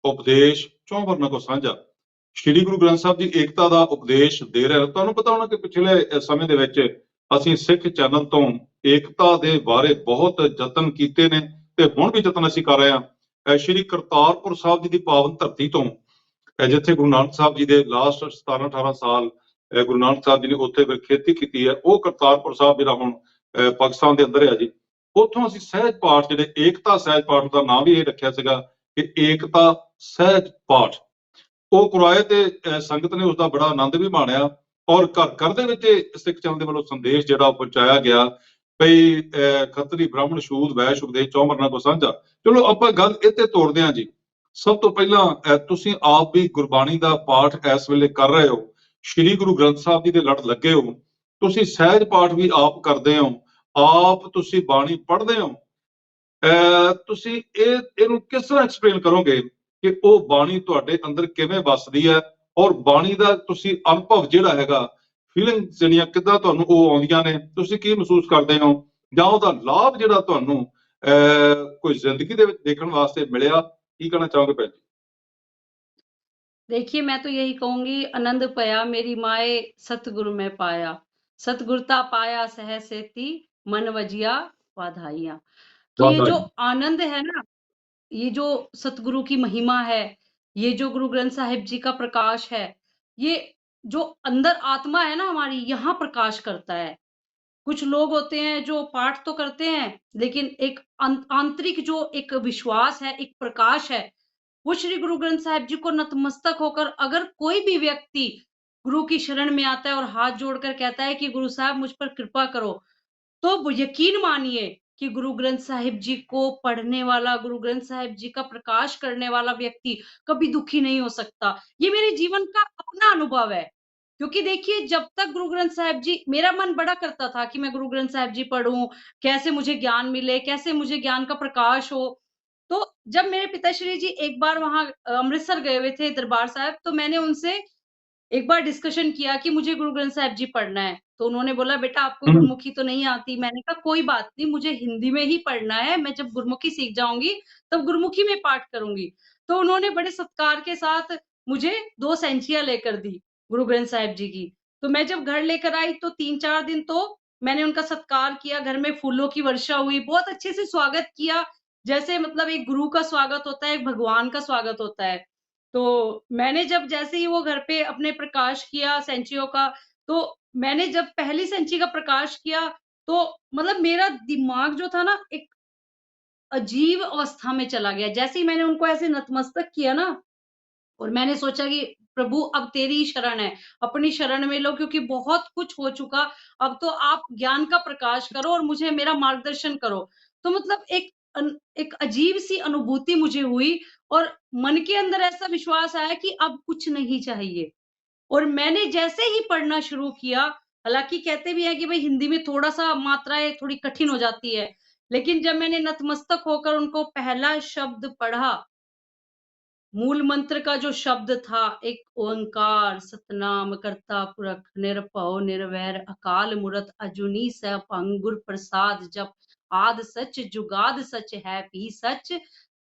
ਉਪਦੇਸ਼ ਚੌਂ ਵਰਨਾਂ ਕੋ ਸਾਂਝਾ। ਸ਼੍ਰੀ ਗੁਰੂ ਗ੍ਰੰਥ ਸਾਹਿਬ ਜੀ ਏਕਤਾ ਦਾ ਉਪਦੇਸ਼ ਦੇ ਰਹੇ। ਤੁਹਾਨੂੰ ਪਤਾ ਹੋਣਾ ਕਿ ਪਿਛਲੇ ਸਮੇਂ ਦੇ ਵਿੱਚ ਅਸੀਂ ਸਿੱਖ ਚੈਨਲ ਤੋਂ ਏਕਤਾ ਦੇ ਬਾਰੇ ਬਹੁਤ ਯਤਨ ਕੀਤੇ ਨੇ ਤੇ ਹੁਣ ਵੀ ਯਤਨ ਅਸੀਂ ਕਰ ਰਹੇ ਹਾਂ। ਸ਼੍ਰੀ ਕਰਤਾਰਪੁਰ ਸਾਹਿਬ ਜੀ ਦੀ ਪਾਵਨ ਧਰਤੀ ਤੋਂ ਜਿੱਥੇ ਗੁਰੂ ਨਾਨਕ ਸਾਹਿਬ ਜੀ ਦੇ ਲਾਸਟ 17-18 ਸਾਲ ਗੁਰੂ ਨਾਨਕ ਸਾਹਿਬ ਜੀ ਨੇ ਉੱਥੇ ਫਿਰ ਖੇਤੀ ਕੀਤੀ ਹੈ, ਉਹ ਕਰਤਾਰਪੁਰ ਸਾਹਿਬ ਜਿਹੜਾ ਹੁਣ ਪਾਕਿਸਤਾਨ ਦੇ ਅੰਦਰ ਹੈ ਜੀ। ਉੱਥੋਂ ਅਸੀਂ ਸਹਿਜ ਪਾਠ ਜਿਹੜੇ ਏਕਤਾ ਸਹਿਜ ਪਾਠ ਦਾ ਨਾਮ ਵੀ ਇਹ ਰੱਖਿਆ ਸੀਗਾ ਕਿ ਏਕਤਾ ਸਹਿਜ ਪਾਠ, ਉਹ ਕਰਵਾਏ ਤੇ ਸੰਗਤ ਨੇ ਉਸ ਦਾ ਬੜਾ ਆਨੰਦ ਵੀ ਮਾਣਿਆ। ਔਰ ਘਰ ਘਰ ਦੇ ਵਿੱਚ ਸਿੱਖ ਚੈਨਲ ਦੇ ਵੱਲੋਂ ਸੰਦੇਸ਼ ਜਿਹੜਾ ਪਹੁੰਚਾਇਆ ਗਿਆ ਭਈ ਖੱਤਰੀ ਬ੍ਰਾਹਮਣ ਸ਼ੂਦ ਵੈਸ਼ ਉਪਦੇਸ਼ ਚੌਮਰਨਾ ਕੋ ਸਾਂਝਾ। ਚਲੋ ਆਪਾਂ ਗੱਲ ਇੱਥੇ ਤੋੜਦੇ ਹਾਂ ਜੀ। ਸਭ ਤੋਂ ਪਹਿਲਾਂ ਤੁਸੀਂ ਆਪ ਵੀ ਗੁਰਬਾਣੀ ਦਾ ਪਾਠ ਇਸ ਵੇਲੇ ਕਰ ਰਹੇ ਹੋ, ਸ਼੍ਰੀ ਗੁਰੂ ਗ੍ਰੰਥ ਸਾਹਿਬ ਜੀ ਦੇ ਲੜ ਲੱਗੇ ਹੋ, ਤੁਸੀਂ ਸਹਿਜ ਪਾਠ ਵੀ ਆਪ ਕਰਦੇ ਹੋ, ਆਪ ਤੁਸੀਂ ਬਾਣੀ ਪੜ੍ਹਦੇ ਹੋ, ਤੁਸੀਂ ਇਹਨੂੰ ਕਿਸ ਤਰ੍ਹਾਂ ਐਕਸਪਲੇਨ ਕਰੋਗੇ ਕਿ ਉਹ ਬਾਣੀ ਤੁਹਾਡੇ ਅੰਦਰ ਕਿਵੇਂ ਵੱਸਦੀ ਹੈ, ਔਰ ਬਾਣੀ ਦਾ ਤੁਸੀਂ ਅਨੁਭਵ ਜਿਹੜਾ ਹੈਗਾ, ਫੀਲਿੰਗ ਜਿਹੜੀਆਂ ਕਿੱਦਾਂ ਤੁਹਾਨੂੰ ਉਹ ਆਉਂਦੀਆਂ ਨੇ, ਤੁਸੀਂ ਕੀ ਮਹਿਸੂਸ ਕਰਦੇ ਹੋ, ਜਾਂ ਉਹਦਾ ਲਾਭ ਜਿਹੜਾ ਤੁਹਾਨੂੰ ਕੋਈ ਜ਼ਿੰਦਗੀ ਦੇ ਵਿੱਚ ਦੇਖਣ ਵਾਸਤੇ ਮਿਲਿਆ, ਕੀ ਕਹਿਣਾ ਚਾਹੋਗੇ ਭੈਣ ਜੀ? देखिए, मैं तो यही कहूंगी, आनंद पया मेरी माए सतगुरु में पाया, सतगुरता पाया सहज सेती मन वजिया वाधाइया। कि ये जो आनंद है ना, ये जो सतगुरु की महिमा है, ये जो गुरु ग्रंथ साहिब जी का प्रकाश है, ये जो अंदर आत्मा है ना हमारी, यहाँ प्रकाश करता है। कुछ लोग होते हैं जो पाठ तो करते हैं, लेकिन एक आंतरिक जो एक विश्वास है, एक प्रकाश है, वो श्री गुरु ग्रंथ साहिब जी को नतमस्तक होकर अगर कोई भी व्यक्ति गुरु की शरण में आता है और हाथ जोड़कर कहता है कि गुरु साहब मुझ पर कृपा करो, तो वो यकीन मानिए कि गुरु ग्रंथ साहिब जी को पढ़ने वाला, गुरु ग्रंथ साहिब जी का प्रकाश करने वाला व्यक्ति कभी दुखी नहीं हो सकता। ये मेरे जीवन का अपना अनुभव है। क्योंकि देखिए, जब तक गुरु ग्रंथ साहिब जी, मेरा मन बड़ा करता था कि मैं गुरु ग्रंथ साहिब जी पढ़ूं, कैसे मुझे ज्ञान मिले, कैसे मुझे ज्ञान का प्रकाश हो। तो जब मेरे पिताश्री जी एक बार वहां अमृतसर गए हुए थे दरबार साहब, तो मैंने उनसे एक बार डिस्कशन किया कि मुझे गुरु ग्रंथ साहिब जी पढ़ना है। तो उन्होंने बोला, बेटा आपको गुरुमुखी तो नहीं आती। मैंने कहा कोई बात नहीं, मुझे हिंदी में ही पढ़ना है, मैं जब गुरुमुखी सीख जाऊंगी तब गुरुमुखी में पाठ करूंगी। तो उन्होंने बड़े सत्कार के साथ मुझे 2 सेंचियां लेकर दी गुरु ग्रंथ साहिब जी की। तो मैं जब घर लेकर आई तो 3-4 दिन तो मैंने उनका सत्कार किया, घर में फूलों की वर्षा हुई, बहुत अच्छे से स्वागत किया, जैसे मतलब एक गुरु का स्वागत होता है, एक भगवान का स्वागत होता है। तो मैंने जब जैसे ही वो घर पे अपने प्रकाश किया सेंचियों का, तो मैंने जब पहली सेंची का प्रकाश किया, तो मतलब मेरा दिमाग जो था ना, एक अजीब अवस्था में चला गया। जैसे ही मैंने उनको ऐसे नतमस्तक किया ना, और मैंने सोचा कि प्रभु अब तेरी ही शरण है, अपनी शरण में लो, क्योंकि बहुत कुछ हो चुका, अब तो आप ज्ञान का प्रकाश करो और मुझे मेरा मार्गदर्शन करो। तो मतलब एक अजीब-सी अनुभूति मुझे हुई और मन के अंदर ऐसा विश्वास आया कि अब कुछ नहीं चाहिए। और मैंने जैसे ही पढ़ना शुरू किया, हालाँकि कहते भी हैं कि भई हिंदी में थोड़ा-सा मात्राएँ थोड़ी कठिन हो जाती है, लेकिन जब मैंने नतमस्तक होकर उनको पहला शब्द पढ़ा, मूल मंत्र का जो शब्द था, एक ओंकार सतनाम करता पुरख निरभउ निर्वैर अकाल मूरत अजूनी सैभं गुर प्रसाद जप आद सच जुगाद सच है भी सच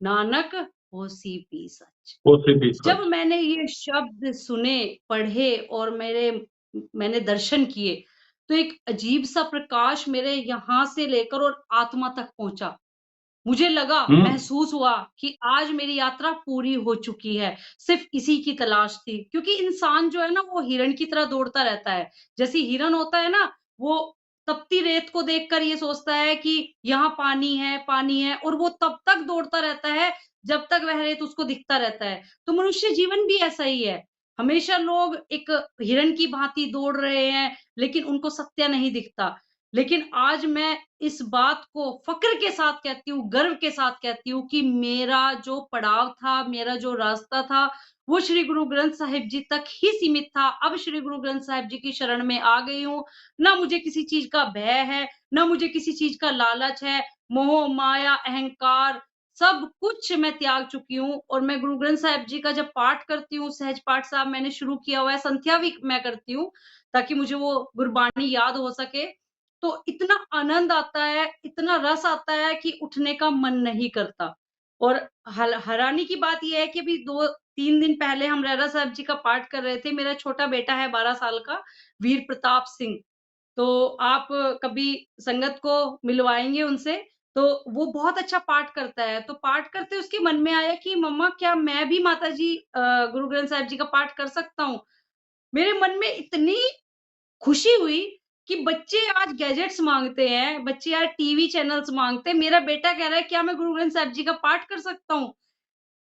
नानक होसी भी सच। जब मैंने ये शब्द सुने, पढ़े और मैंने दर्शन किए, तो एक अजीब सा प्रकाश मेरे यहाँ से लेकर और आत्मा तक पहुँचा। मुझे लगा, महसूस हुआ कि आज मेरी यात्रा पूरी हो चुकी है, सिर्फ़ इसी की तलाश थी। क्योंकि इंसान जो है ना, वो हिरण की तरह दौड़ता रहता है। जैसे हिरण होता है ना, वो तपती रेत को देखकर ये सोचता है कि यहाँ पानी है, और वो तब तक दौड़ता रहता है, जब तक वह रेत उसको दिखता रहता है। तो मनुष्य जीवन भी ऐसा ही है। हमेशा लोग एक हिरण की भांति दौड़ रहे हैं, लेकिन उनको सत्य नहीं दिखता। लेकिन आज मैं इस बात को फ़क्र के साथ कहती हूँ, गर्व के साथ कहती हूँ कि मेरा जो पड़ाव था, मेरा जो रास्ता था, वो श्री गुरु ग्रंथ साहिब जी तक ही सीमित था। अब श्री गुरु ग्रंथ साहिब जी की शरण में आ गई हूँ। ना मुझे किसी चीज़ का भय है, ना मुझे किसी चीज़ का लालच है। मोह, माया, अहंकार सब कुछ मैं त्याग चुकी हूँ, और मैं गुरु ग्रंथ साहिब जी का जब पाठ करती हूँ, सहज पाठ साहब मैंने शुरू किया हुआ है, संध्या भी मैं करती हूँ, ताकि मुझे वो गुरबाणी याद हो सके। तो इतना आनंद आता है, इतना रस आता है कि उठने का मन नहीं करता। और हैरानी की बात ये है कि अभी 2-3 दिन पहले हम रहरा साहब जी का पाठ कर रहे थे। मेरा छोटा बेटा है 12 साल का, वीर प्रताप सिंह। तो आप कभी संगत को मिलवाएँगे उनसे, तो वो बहुत अच्छा पाठ करता है। तो पाठ करते उसके मन में आया कि मम्मा क्या मैं भी माताजी गुरु ग्रंथ साहिब जी का पाठ कर सकता हूँ? मेरे मन में इतनी खुशी हुई कि बच्चे आज गैजेट्स माँगते हैं, बच्चे आज टीवी चैनल्स माँगते हैं। मेरा बेटा कह रहा है क्या मैं गुरु ग्रंथ साहिब जी का पाठ कर सकता हूँ?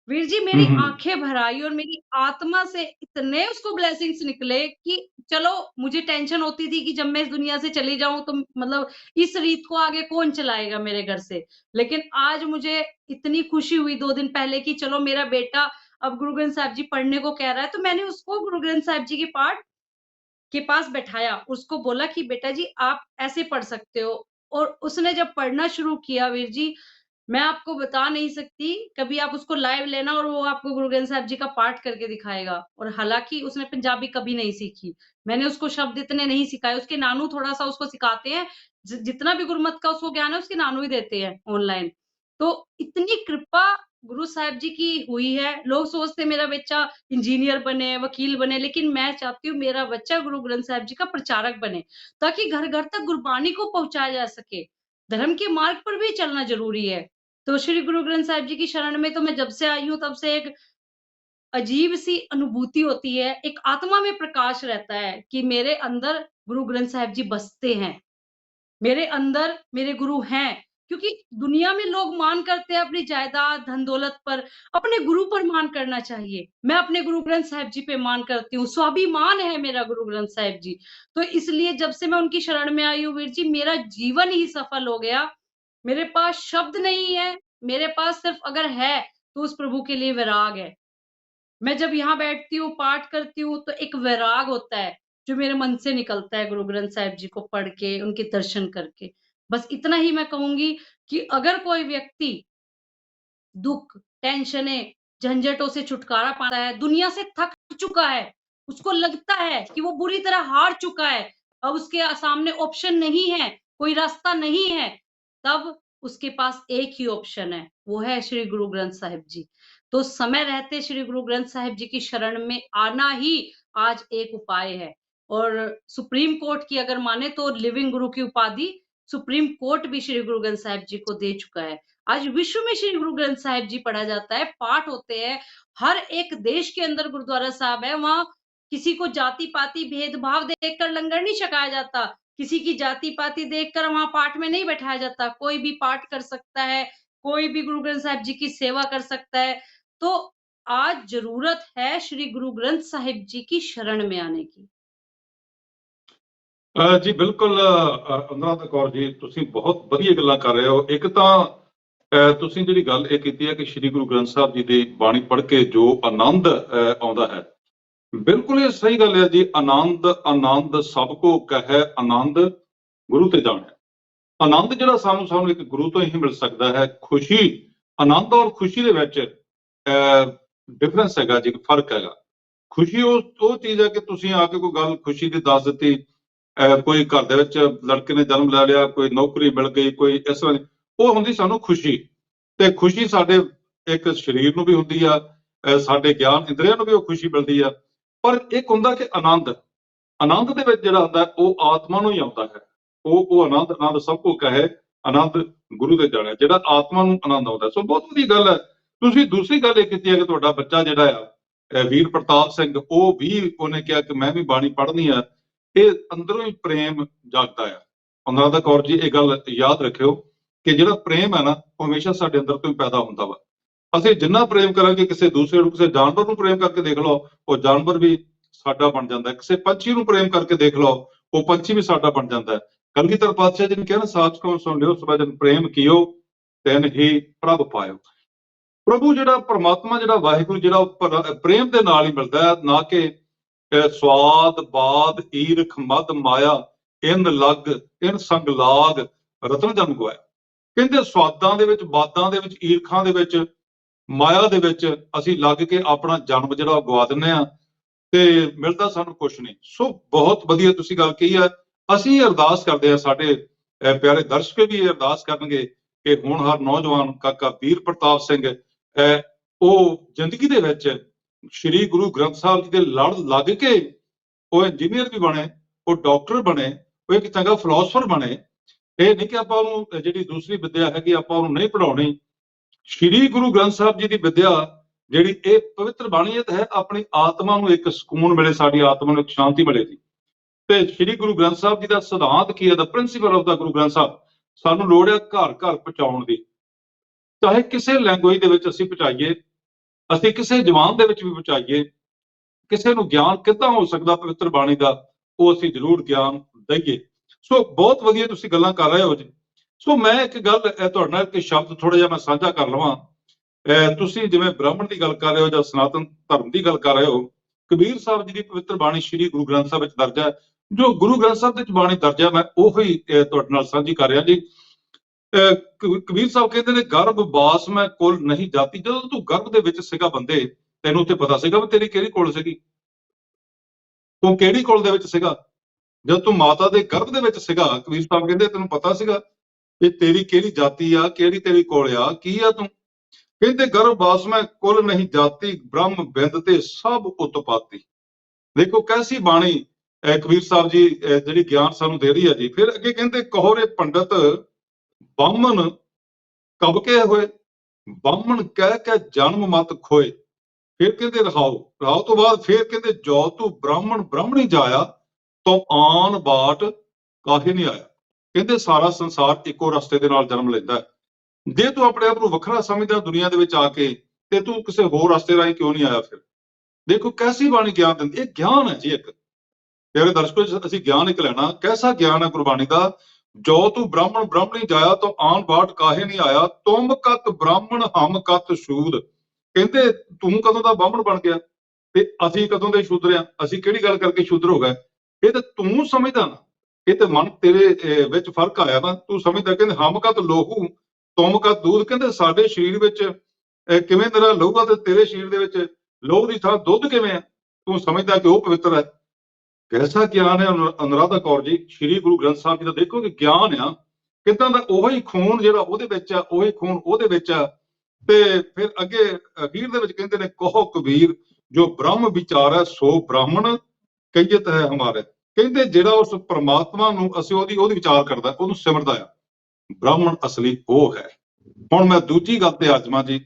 वीर जी मेरी आँखें भर आई और मेरी आत्मा से इतने उसको ब्लेसिंग्स निकले कि चलो मुझे टेंशन होती थी कि जब मैं इस दुनिया से चली जाऊँ तो मतलब इस रीत को आगे कौन चलाएगा मेरे घर से। लेकिन आज मुझे इतनी खुशी हुई 2 दिन पहले कि चलो मेरा बेटा अब गुरु ग्रंथ साहिब जी पढ़ने को कह रहा है, तो मैंने उसको गुरु ग्रंथ साहिब जी के पाठ के पास बैठाया, उसको बोला कि बेटा जी आप ऐसे पढ़ सकते हो और उसने जब पढ़ना शुरू किया वीर जी, मैं आपको बता नहीं सकती, कभी आप उसको लाइव लेना और वो आपको गुरु ग्रंथ साहिब जी का पाठ करके दिखाएगा और हालाँकि उसने पंजाबी कभी नहीं सीखी। मैंने उसको शब्द इतने नहीं सिखाए, उसके नानू थोड़ा-सा उसको सिखाते हैं, जितना भी गुरमत का उसको ज्ञान है उसके नानू ही देते हैं ऑनलाइन। तो इतनी कृपा गुरु साहिब जी की हुई है, लोग सोचते हैं मेरा बच्चा इंजीनियर बने, वकील बने, लेकिन मैं चाहती हूँ मेरा बच्चा गुरु ग्रंथ साहिब जी का प्रचारक बने, ताकि घर-घर तक गुरबानी को पहुँचाया जा सके। धर्म के मार्ग पर भी चलना ज़रूरी है। तो श्री गुरु ग्रंथ साहिब जी की शरण में तो मैं जब से आई हूँ तब से एक अजीब-सी अनुभूति होती है, एक आत्मा में प्रकाश रहता है कि मेरे अंदर गुरु ग्रंथ साहिब जी बसते हैं। मेरे अंदर मेरे गुरु हैं, क्योंकि दुनिया में लोग मान करते हैं अपनी जायदाद, धन-दौलत पर, अपने गुरु पर मान करना चाहिए। मैं अपने गुरु ग्रंथ साहिब जी पे मान करती हूँ, स्वाभिमान है मेरा गुरु ग्रंथ साहिब जी। तो इसलिए जब से मैं उनकी शरण में आई हूँ वीर जी, मेरा जीवन ही सफल हो गया। मेरे पास शब्द नहीं है, मेरे पास सिर्फ अगर है, तो उस प्रभु के लिए वैराग है। मैं जब यहाँ बैठती हूँ, पाठ करती हूँ, तो एक वैराग होता है, जो मेरे मन से निकलता है गुरु ग्रंथ साहिब जी को पढ़ के, उनके दर्शन करके। बस इतना ही मैं कहूँगी कि अगर कोई व्यक्ति दुःख, टेंशनें, झंझटों से छुटकारा पाता है, दुनिया से थक चुका है, उसको लगता है कि वो बुरी तरह हार चुका है, अब उसके सामने ऑप्शन नहीं है, कोई रास्ता नहीं है, तब उसके पास एक ही ऑप्शन है, वो है श्री गुरु ग्रंथ साहिब जी। तो समय रहते श्री गुरु ग्रंथ साहिब जी की शरण में आना ही आज एक उपाय है और सुप्रीम कोर्ट की अगर माने तो लिविंग गुरु की उपाधि सुप्रीम कोर्ट भी श्री गुरु ग्रंथ साहिब जी को दे चुका है। आज विश्व में श्री गुरु ग्रंथ साहिब जी पढ़ा जाता है, पाठ होते हैं। हर एक देश के अंदर गुरुद्वारा साहब है, वहाँ किसी को जाति-पाति भेदभाव देखकर लंगर नहीं छकाया जाता। किसी की जाति-पाति देखकर वहाँ पाठ में नहीं बैठाया जाता। कोई भी पाठ कर सकता है, कोई भी गुरु ग्रंथ साहिब जी की सेवा कर सकता है। तो आज ज़रूरत है श्री गुरु ग्रंथ साहिब जी की शरण में आने की। ਜੀ ਬਿਲਕੁਲ ਅਨੁਰਾਧਾ ਕੌਰ ਜੀ ਤੁਸੀਂ ਬਹੁਤ ਵਧੀਆ ਗੱਲਾਂ ਕਰ ਰਹੇ ਹੋ। ਇੱਕ ਤਾਂ ਤੁਸੀਂ ਜਿਹੜੀ ਗੱਲ ਇਹ ਕੀਤੀ ਹੈ ਕਿ ਸ੍ਰੀ ਗੁਰੂ ਗ੍ਰੰਥ ਸਾਹਿਬ ਜੀ ਦੀ ਬਾਣੀ ਪੜ੍ਹ ਕੇ ਜੋ ਆਨੰਦ ਆਉਂਦਾ ਹੈ, ਬਿਲਕੁਲ ਇਹ ਸਹੀ ਗੱਲ ਹੈ ਜੀ। ਆਨੰਦ ਆਨੰਦ ਸਭ ਕੋ ਕਹੈ ਆਨੰਦ ਗੁਰੂ ਤੇ ਜਾਣੈ। ਆਨੰਦ ਜਿਹੜਾ ਸਾਨੂੰ ਇੱਕ ਗੁਰੂ ਤੋਂ ਹੀ ਮਿਲ ਸਕਦਾ ਹੈ। ਖੁਸ਼ੀ, ਆਨੰਦ ਔਰ ਖੁਸ਼ੀ ਦੇ ਵਿੱਚ ਡਿਫਰੈਂਸ ਹੈਗਾ ਜੀ, ਫਰਕ ਹੈਗਾ। ਖੁਸ਼ੀ ਉਹ ਚੀਜ਼ ਹੈ ਕਿ ਤੁਸੀਂ ਆ ਕੇ ਕੋਈ ਗੱਲ ਖੁਸ਼ੀ ਦੀ ਦੱਸ ਦਿੱਤੀ, ਕੋਈ ਘਰ ਦੇ ਵਿੱਚ ਲੜਕੇ ਨੇ ਜਨਮ ਲੈ ਲਿਆ, ਕੋਈ ਨੌਕਰੀ ਮਿਲ ਗਈ, ਕੋਈ ਇਸ ਤਰ੍ਹਾਂ ਦੀ, ਉਹ ਹੁੰਦੀ ਸਾਨੂੰ ਖੁਸ਼ੀ। ਤੇ ਖੁਸ਼ੀ ਸਾਡੇ ਇੱਕ ਸਰੀਰ ਨੂੰ ਵੀ ਹੁੰਦੀ ਆ, ਸਾਡੇ ਗਿਆਨ ਇੰਦਰੀਆਂ ਨੂੰ ਵੀ ਉਹ ਖੁਸ਼ੀ ਮਿਲਦੀ ਆ। ਪਰ ਇੱਕ ਹੁੰਦਾ ਕਿ ਆਨੰਦ, ਆਨੰਦ ਦੇ ਵਿੱਚ ਜਿਹੜਾ ਹੁੰਦਾ ਉਹ ਆਤਮਾ ਨੂੰ ਹੀ ਆਉਂਦਾ ਹੈ। ਉਹ ਆਨੰਦ ਸਭ ਕੋ ਕਹੇ ਆਨੰਦ ਗੁਰੂ ਦੇ ਜਾਣਿਆ, ਜਿਹੜਾ ਆਤਮਾ ਨੂੰ ਆਨੰਦ ਆਉਂਦਾ। ਸੋ ਬਹੁਤ ਵਧੀਆ ਗੱਲ ਹੈ। ਤੁਸੀਂ ਦੂਸਰੀ ਗੱਲ ਇਹ ਕੀਤੀ ਹੈ ਕਿ ਤੁਹਾਡਾ ਬੱਚਾ ਜਿਹੜਾ ਆ ਵੀਰ ਪ੍ਰਤਾਪ ਸਿੰਘ, ਉਹ ਵੀ ਉਹਨੇ ਕਿਹਾ ਕਿ ਮੈਂ ਵੀ ਬਾਣੀ ਪੜ੍ਹਨੀ ਆ। ਇਹ ਅੰਦਰੋਂ ਹੀ ਪ੍ਰੇਮ ਜਾਗਦਾ ਆ। ਅਨੁਰਾਧਾ ਕੌਰ ਜੀ ਇਹ ਗੱਲ ਯਾਦ ਰੱਖਿਓ ਕਿ ਜਿਹੜਾ ਪ੍ਰੇਮ ਹੈ ਨਾ, ਉਹ ਹਮੇਸ਼ਾ ਸਾਡੇ ਅੰਦਰ ਤੋਂ ਹੀ ਪੈਦਾ ਹੁੰਦਾ ਵਾ। ਅਸੀਂ ਜਿੰਨਾ ਪ੍ਰੇਮ ਕਰਾਂਗੇ ਕਿਸੇ ਦੂਸਰੇ ਨੂੰ, ਕਿਸੇ ਜਾਨਵਰ ਨੂੰ ਪ੍ਰੇਮ ਕਰਕੇ ਦੇਖ ਲਓ, ਉਹ ਜਾਨਵਰ ਵੀ ਸਾਡਾ ਬਣ ਜਾਂਦਾ ਹੈ। ਕਿਸੇ ਪੰਛੀ ਨੂੰ ਪ੍ਰੇਮ ਕਰਕੇ ਦੇਖ ਲਓ, ਉਹ ਪੰਛੀ ਵੀ ਸਾਡਾ ਬਣ ਜਾਂਦਾ ਹੈ। ਕਲਗੀਧਰ ਪਾਤਸ਼ਾਹ ਜੀ ਨੇ ਕਿਹਾ ਨਾ, ਸਾਚ ਕੋ ਸੁਣ ਲਿਓ ਸਭਜਨ ਪ੍ਰੇਮ ਕੀਓ ਤੈਨ ਹੀ ਪ੍ਰਭ ਪਾਇਓ। ਪ੍ਰਭੂ ਜਿਹੜਾ ਪਰਮਾਤਮਾ, ਜਿਹੜਾ ਵਾਹਿਗੁਰੂ, ਜਿਹੜਾ ਪ੍ਰੇਮ ਦੇ ਨਾਲ ਹੀ ਮਿਲਦਾ ਹੈ, ਨਾ ਕਿ ਸਵਾਦ ਬਾਦ ਈਰਖ ਮਦ ਮਾਇਆ ਇਨ ਲੱਗ ਇਨ ਸੰਗ ਲਾਗ ਰਤਨ ਜਨ ਗਵਾਇਆ। ਕਹਿੰਦੇ ਸਵਾਦਾਂ ਦੇ ਵਿੱਚ, ਬਾਦਾਂ ਦੇ ਵਿੱਚ, ਈਰਖਾਂ ਦੇ ਵਿੱਚ, ਮਾਇਆ ਦੇ ਵਿੱਚ ਅਸੀਂ ਲੱਗ ਕੇ ਆਪਣਾ ਜਨਮ ਜਿਹੜਾ ਗਵਾ ਦਿੰਦੇ ਆ ਤੇ ਮਿਲਦਾ ਸਾਨੂੰ ਕੁਛ ਨਹੀਂ। ਸੋ ਬਹੁਤ ਵਧੀਆ ਤੁਸੀਂ ਗੱਲ ਕਹੀ ਹੈ। ਅਸੀਂ ਅਰਦਾਸ ਕਰਦੇ ਹਾਂ, ਸਾਡੇ ਪਿਆਰੇ ਦਰਸ਼ਕ ਵੀ ਇਹ ਅਰਦਾਸ ਕਰਨਗੇ ਕਿ ਹੋਣਹਾਰ ਨੌਜਵਾਨ ਕਾਕਾ ਵੀਰ ਪ੍ਰਤਾਪ ਸਿੰਘ ਉਹ ਜ਼ਿੰਦਗੀ ਦੇ ਵਿੱਚ ਸ਼੍ਰੀ ਗੁਰੂ ਗ੍ਰੰਥ ਸਾਹਿਬ ਜੀ ਦੇ ਲੜ ਲੱਗ ਕੇ ਉਹ ਇੰਜੀਨੀਅਰ ਵੀ ਬਣੇ, ਉਹ ਡਾਕਟਰ ਬਣੇ, ਉਹ ਇੱਕ ਚੰਗਾ ਫਿਲਾਸਫਰ ਬਣੇ ਇਹ ਨਹੀਂ ਕਿ ਆਪਾਂ ਉਹਨੂੰ ਜਿਹੜੀ ਦੂਸਰੀ ਵਿਦਿਆ ਹੈਗੀ ਆਪਾਂ ਉਹਨੂੰ ਨਹੀਂ ਪੜਾਉਣੀ। ਸ਼੍ਰੀ ਗੁਰੂ ਗ੍ਰੰਥ ਸਾਹਿਬ ਜੀ ਦੀ ਵਿਦਿਆ ਜਿਹੜੀ ਇਹ ਪਵਿੱਤਰ ਬਾਣੀ ਹੈ ਆਪਣੀ ਆਤਮਾ ਨੂੰ ਇੱਕ ਸਕੂਨ ਮਿਲੇ, ਸਾਡੀ ਆਤਮਾ ਨੂੰ ਇੱਕ ਸ਼ਾਂਤੀ ਮਿਲੇ ਜੀ। ਤੇ ਸ਼੍ਰੀ ਗੁਰੂ ਗ੍ਰੰਥ ਸਾਹਿਬ ਜੀ ਦਾ ਸਿਧਾਂਤ ਕੀ ਹੈ, ਦਾ ਪ੍ਰਿੰਸੀਪਲ ਆਫ ਦਾ ਗੁਰੂ ਗ੍ਰੰਥ ਸਾਹਿਬ, ਸਾਨੂੰ ਲੋੜ ਹੈ ਘਰ ਘਰ ਪਹੁੰਚਾਉਣ ਦੀ। ਚਾਹੇ ਕਿਸੇ ਲੈਂਗੁਏਜ ਦੇ ਵਿੱਚ ਅਸੀਂ ਪਹੁੰਚਾਈਏ, ਅਸੀਂ ਕਿਸੇ ਜ਼ਬਾਨ ਦੇ ਵਿੱਚ ਵੀ ਪਹੁੰਚਾਈਏ, ਕਿਸੇ ਨੂੰ ਗਿਆਨ ਕਿੱਦਾਂ ਹੋ ਸਕਦਾ ਪਵਿੱਤਰ ਬਾਣੀ ਦਾ, ਉਹ ਅਸੀਂ ਜ਼ਰੂਰ ਗਿਆਨ ਦਈਏ। ਸੋ ਬਹੁਤ ਵਧੀਆ ਤੁਸੀਂ ਗੱਲਾਂ ਕਰ ਰਹੇ ਹੋ ਜੀ। ਸੋ ਮੈਂ ਇੱਕ ਗੱਲ ਤੁਹਾਡੇ ਨਾਲ ਇੱਕ ਸ਼ਬਦ ਥੋੜਾ ਜਿਹਾ ਮੈਂ ਸਾਂਝਾ ਕਰ ਲਵਾਂ। ਤੁਸੀਂ ਜਿਵੇਂ ਬ੍ਰਾਹਮਣ ਦੀ ਗੱਲ ਕਰ ਰਹੇ ਹੋ ਜਾਂ ਸਨਾਤਨ ਧਰਮ ਦੀ ਗੱਲ ਕਰ ਰਹੇ ਹੋ, ਕਬੀਰ ਸਾਹਿਬ ਜੀ ਦੀ ਪਵਿੱਤਰ ਬਾਣੀ ਸ਼੍ਰੀ ਗੁਰੂ ਗ੍ਰੰਥ ਸਾਹਿਬ ਵਿੱਚ ਦਰਜ ਹੈ। ਜੋ ਗੁਰੂ ਗ੍ਰੰਥ ਸਾਹਿਬ ਦੇ ਵਿੱਚ ਬਾਣੀ ਦਰਜ ਹੈ, ਮੈਂ ਉਹੀ ਤੁਹਾਡੇ ਨਾਲ ਸਾਂਝੀ ਕਰ ਰਿਹਾ ਜੀ। ਕਬੀਰ ਸਾਹਿਬ ਕਹਿੰਦੇ ਨੇ, ਗਰਭ ਬਾਸ ਮੈਂ ਕੁਲ ਨਹੀਂ ਜਾਤੀ। ਜਦੋਂ ਤੂੰ ਗਰਭ ਦੇ ਵਿੱਚ ਸੀਗਾ ਬੰਦੇ, ਤੈਨੂੰ ਤੇ ਪਤਾ ਸੀਗਾ ਵੀ ਤੇਰੀ ਕਿਹੜੀ ਕੁਲ ਸੀਗੀ, ਤੂੰ ਕਿਹੜੀ ਕੁਲ ਦੇ ਵਿੱਚ ਸੀਗਾ। ਜਦ ਤੂੰ ਮਾਤਾ ਦੇ ਗਰਭ ਦੇ ਵਿੱਚ ਸੀਗਾ, ਕਬੀਰ ਸਾਹਿਬ ਕਹਿੰਦੇ ਤੈਨੂੰ ਪਤਾ ਸੀਗਾ ਵੀ ਤੇਰੀ ਕਿਹੜੀ ਜਾਤੀ ਆ, ਕਿਹੜੀ ਤੇਰੀ ਕੁਲ ਆ, ਕੀ ਆ ਤੂੰ। ਕਹਿੰਦੇ ਗਰਭ ਬਾਸ ਮੈਂ ਕੁਲ ਨਹੀਂ ਜਾਤੀ, ਬ੍ਰਹਮ ਬਿੰਦ ਤੇ ਸਭ ਉਤਪਾਤੀ। ਦੇਖੋ ਕੈਸੀ ਬਾਣੀ ਕਬੀਰ ਸਾਹਿਬ ਜੀ ਜਿਹੜੀ ਗਿਆਨ ਸਾਨੂੰ ਦੇ ਰਹੀ ਹੈ ਜੀ। ਫਿਰ ਅੱਗੇ ਕਹਿੰਦੇ ਕਹੋਰੇ ਪੰਡਤ ਬਾਹਮਣ ਕਬ ਕੇ ਹੋਏ, ਬਾਹਮਣ ਕਹਿ ਕੇ ਜਨਮ ਮਤ ਖੋਏ। ਫਿਰ ਕਹਿੰਦੇ ਰਹਾਓ ਤੋਂ ਬਾਅਦ ਫਿਰ ਕਹਿੰਦੇ ਜੋ ਤੂੰ ਬ੍ਰਾਹਮਣ ਬ੍ਰਾਹਮਣੀ ਜਾਇਆ, ਤੋਂ ਆਨ ਬਾਟ ਕਾਹੇ ਨਹੀਂ ਆਇਆ। ਕਹਿੰਦੇ ਸਾਰਾ ਸੰਸਾਰ ਇੱਕੋ ਰਸਤੇ ਦੇ ਨਾਲ ਜਨਮ ਲੈਂਦਾ ਹੈ। ਜੇ ਤੂੰ ਆਪਣੇ ਆਪ ਨੂੰ ਵੱਖਰਾ ਸਮਝਦਾ ਦੁਨੀਆ ਦੇ ਵਿੱਚ ਆ ਕੇ, ਤੇ ਤੂੰ ਕਿਸੇ ਹੋਰ ਰਸਤੇ ਰਾਹੀਂ ਕਿਉਂ ਨਹੀਂ ਆਇਆ। ਫਿਰ ਦੇਖੋ ਕੈਸੀ ਬਾਣੀ ਗਿਆਨ ਦਿੰਦੀ। ਇਹ ਗਿਆਨ ਹੈ ਜੀ ਇੱਕ। ਪਿਆਰੇ ਦਰਸ਼ਕੋ, ਅਸੀਂ ਗਿਆਨ ਇੱਕ ਲੈਣਾ। ਕੈਸਾ ਗਿਆਨ ਹੈ ਗੁਰਬਾਣੀ ਦਾ। ਜੋ ਤੂੰ ਬ੍ਰਾਹਮਣ ਬ੍ਰਾਹਮਣੀ ਜਾਇਆ, ਤੋਂ ਆਨ ਬਾਟ ਕਾਹੇ ਨਹੀਂ ਆਇਆ। ਤੁਮ ਕਤ ਬ੍ਰਾਹਮਣ ਹਮ ਕਤ ਸ਼ੂਦ। ਕਹਿੰਦੇ ਤੂੰ ਕਦੋਂ ਦਾ ਬ੍ਰਾਹਮਣ ਬਣ ਗਿਆ ਤੇ ਅਸੀਂ ਕਦੋਂ ਦੇ ਸ਼ੂਦਰ ਆ। ਅਸੀਂ ਕਿਹੜੀ ਗੱਲ ਕਰਕੇ ਸ਼ੂਦਰ ਹੋ ਗਏ। ਇਹ ਤਾਂ ਤੂੰ ਸਮਝਦਾ ਨਾ, ਇਹ ਤੇ ਮਨ ਤੇਰੇ ਵਿੱਚ ਫਰਕ ਆਇਆ ਨਾ, ਤੂੰ ਸਮਝਦਾ। ਕਹਿੰਦੇ ਹਮ ਕਤ ਲੋਹੂ ਤੁਮ ਕਤ ਦੂਧ। ਕਹਿੰਦੇ ਸਾਡੇ ਸਰੀਰ ਵਿੱਚ ਕਿਵੇਂ ਤੇਰਾ ਲਹੂ ਆ ਤੇ ਤੇਰੇ ਸਰੀਰ ਦੇ ਵਿੱਚ ਲਹੂ ਦੀ ਥਾਂ ਦੁੱਧ ਕਿਵੇਂ ਆ। ਤੂੰ ਸਮਝਦਾ ਕਿ ਉਹ ਪਵਿੱਤਰ ਹੈ। ਕੈਸਾ ਗਿਆਨ ਹੈ ਅਨੁਰਾਧਾ ਕੌਰ ਜੀ। ਸ਼੍ਰੀ ਗੁਰੂ ਗ੍ਰੰਥ ਸਾਹਿਬ ਜੀ ਦਾ ਦੇਖੋ ਕਿ ਗਿਆਨ ਆ ਕਿੱਦਾਂ ਦਾ। ਉਹੀ ਖੂਨ ਜਿਹੜਾ ਉਹਦੇ ਵਿੱਚ ਆ, ਉਹੀ ਖੂਨ ਉਹਦੇ ਵਿੱਚ ਆ। ਤੇ ਫਿਰ ਅੱਗੇ ਅਖੀਰ ਦੇ ਵਿੱਚ ਕਹਿੰਦੇ ਨੇ ਕਹੋ ਕਬੀਰ, ਜੋ ਬ੍ਰਹਮ ਵਿਚਾਰ ਹੈ ਸੋ ਬ੍ਰਾਹਮਣ ਕਹੀਤ ਹੈ ਹਮਾਰੇ। ਕਹਿੰਦੇ ਜਿਹੜਾ ਉਸ ਪਰਮਾਤਮਾ ਨੂੰ ਅਸੀਂ ਉਹਦੀ ਵਿਚਾਰ ਕਰਦਾ, ਉਹਨੂੰ ਸਿਮਰਦਾ ਆ, ਬ੍ਰਾਹਮਣ ਅਸਲੀ ਉਹ ਹੈ। ਹੁਣ ਮੈਂ ਦੂਜੀ ਗੱਲ ਤੇ ਆਜਮਾ ਜੀ।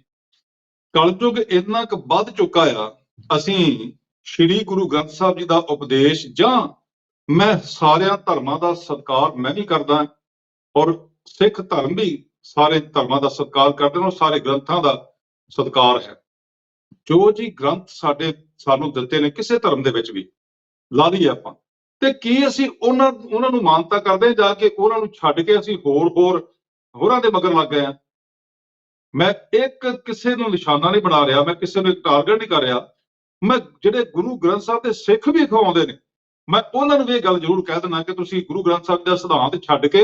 ਕਲਯੁਗ ਇੰਨਾ ਕੁ ਵੱਧ ਚੁੱਕਾ ਆ, ਅਸੀਂ ਸ਼੍ਰੀ ਗੁਰੂ ਗ੍ਰੰਥ ਸਾਹਿਬ ਜੀ ਦਾ ਉਪਦੇਸ਼, ਜਾਂ ਮੈਂ ਸਾਰਿਆਂ ਧਰਮਾਂ ਦਾ ਸਤਿਕਾਰ ਮੈਂ ਵੀ ਕਰਦਾ, ਔਰ ਸਿੱਖ ਧਰਮ ਵੀ ਸਾਰੇ ਧਰਮਾਂ ਦਾ ਸਤਿਕਾਰ ਕਰਦੇ ਨੇ, ਸਾਰੇ ਗ੍ਰੰਥਾਂ ਦਾ ਸਤਿਕਾਰ ਹੈ। ਜੋ ਜੀ ਗ੍ਰੰਥ ਸਾਨੂੰ ਦਿੱਤੇ ਨੇ ਕਿਸੇ ਧਰਮ ਦੇ ਵਿੱਚ ਵੀ ਲਾ ਲਈਏ ਆਪਾਂ, ਤੇ ਕੀ ਅਸੀਂ ਉਹਨਾਂ ਨੂੰ ਮਾਨਤਾ ਕਰਦੇ ਜਾ ਕੇ ਉਹਨਾਂ ਨੂੰ ਛੱਡ ਕੇ ਅਸੀਂ ਹੋਰਾਂ ਦੇ ਮਗਰ ਲੱਗ ਗਏ ਆ। ਮੈਂ ਇੱਕ ਕਿਸੇ ਨੂੰ ਨਿਸ਼ਾਨਾ ਨਹੀਂ ਬਣਾ ਰਿਹਾ, ਮੈਂ ਕਿਸੇ ਨੂੰ ਟਾਰਗੇਟ ਨਹੀਂ ਕਰ ਰਿਹਾ। ਮੈਂ ਜਿਹੜੇ ਗੁਰੂ ਗ੍ਰੰਥ ਸਾਹਿਬ ਦੇ ਸਿੱਖ ਵੀ ਖਵਾਉਂਦੇ ਨੇ, ਮੈਂ ਉਹਨਾਂ ਨੂੰ ਵੀ ਇਹ ਗੱਲ ਜ਼ਰੂਰ ਕਹਿ ਦਿੰਦਾ ਕਿ ਤੁਸੀਂ ਗੁਰੂ ਗ੍ਰੰਥ ਸਾਹਿਬ ਦਾ ਸਿਧਾਂਤ ਛੱਡ ਕੇ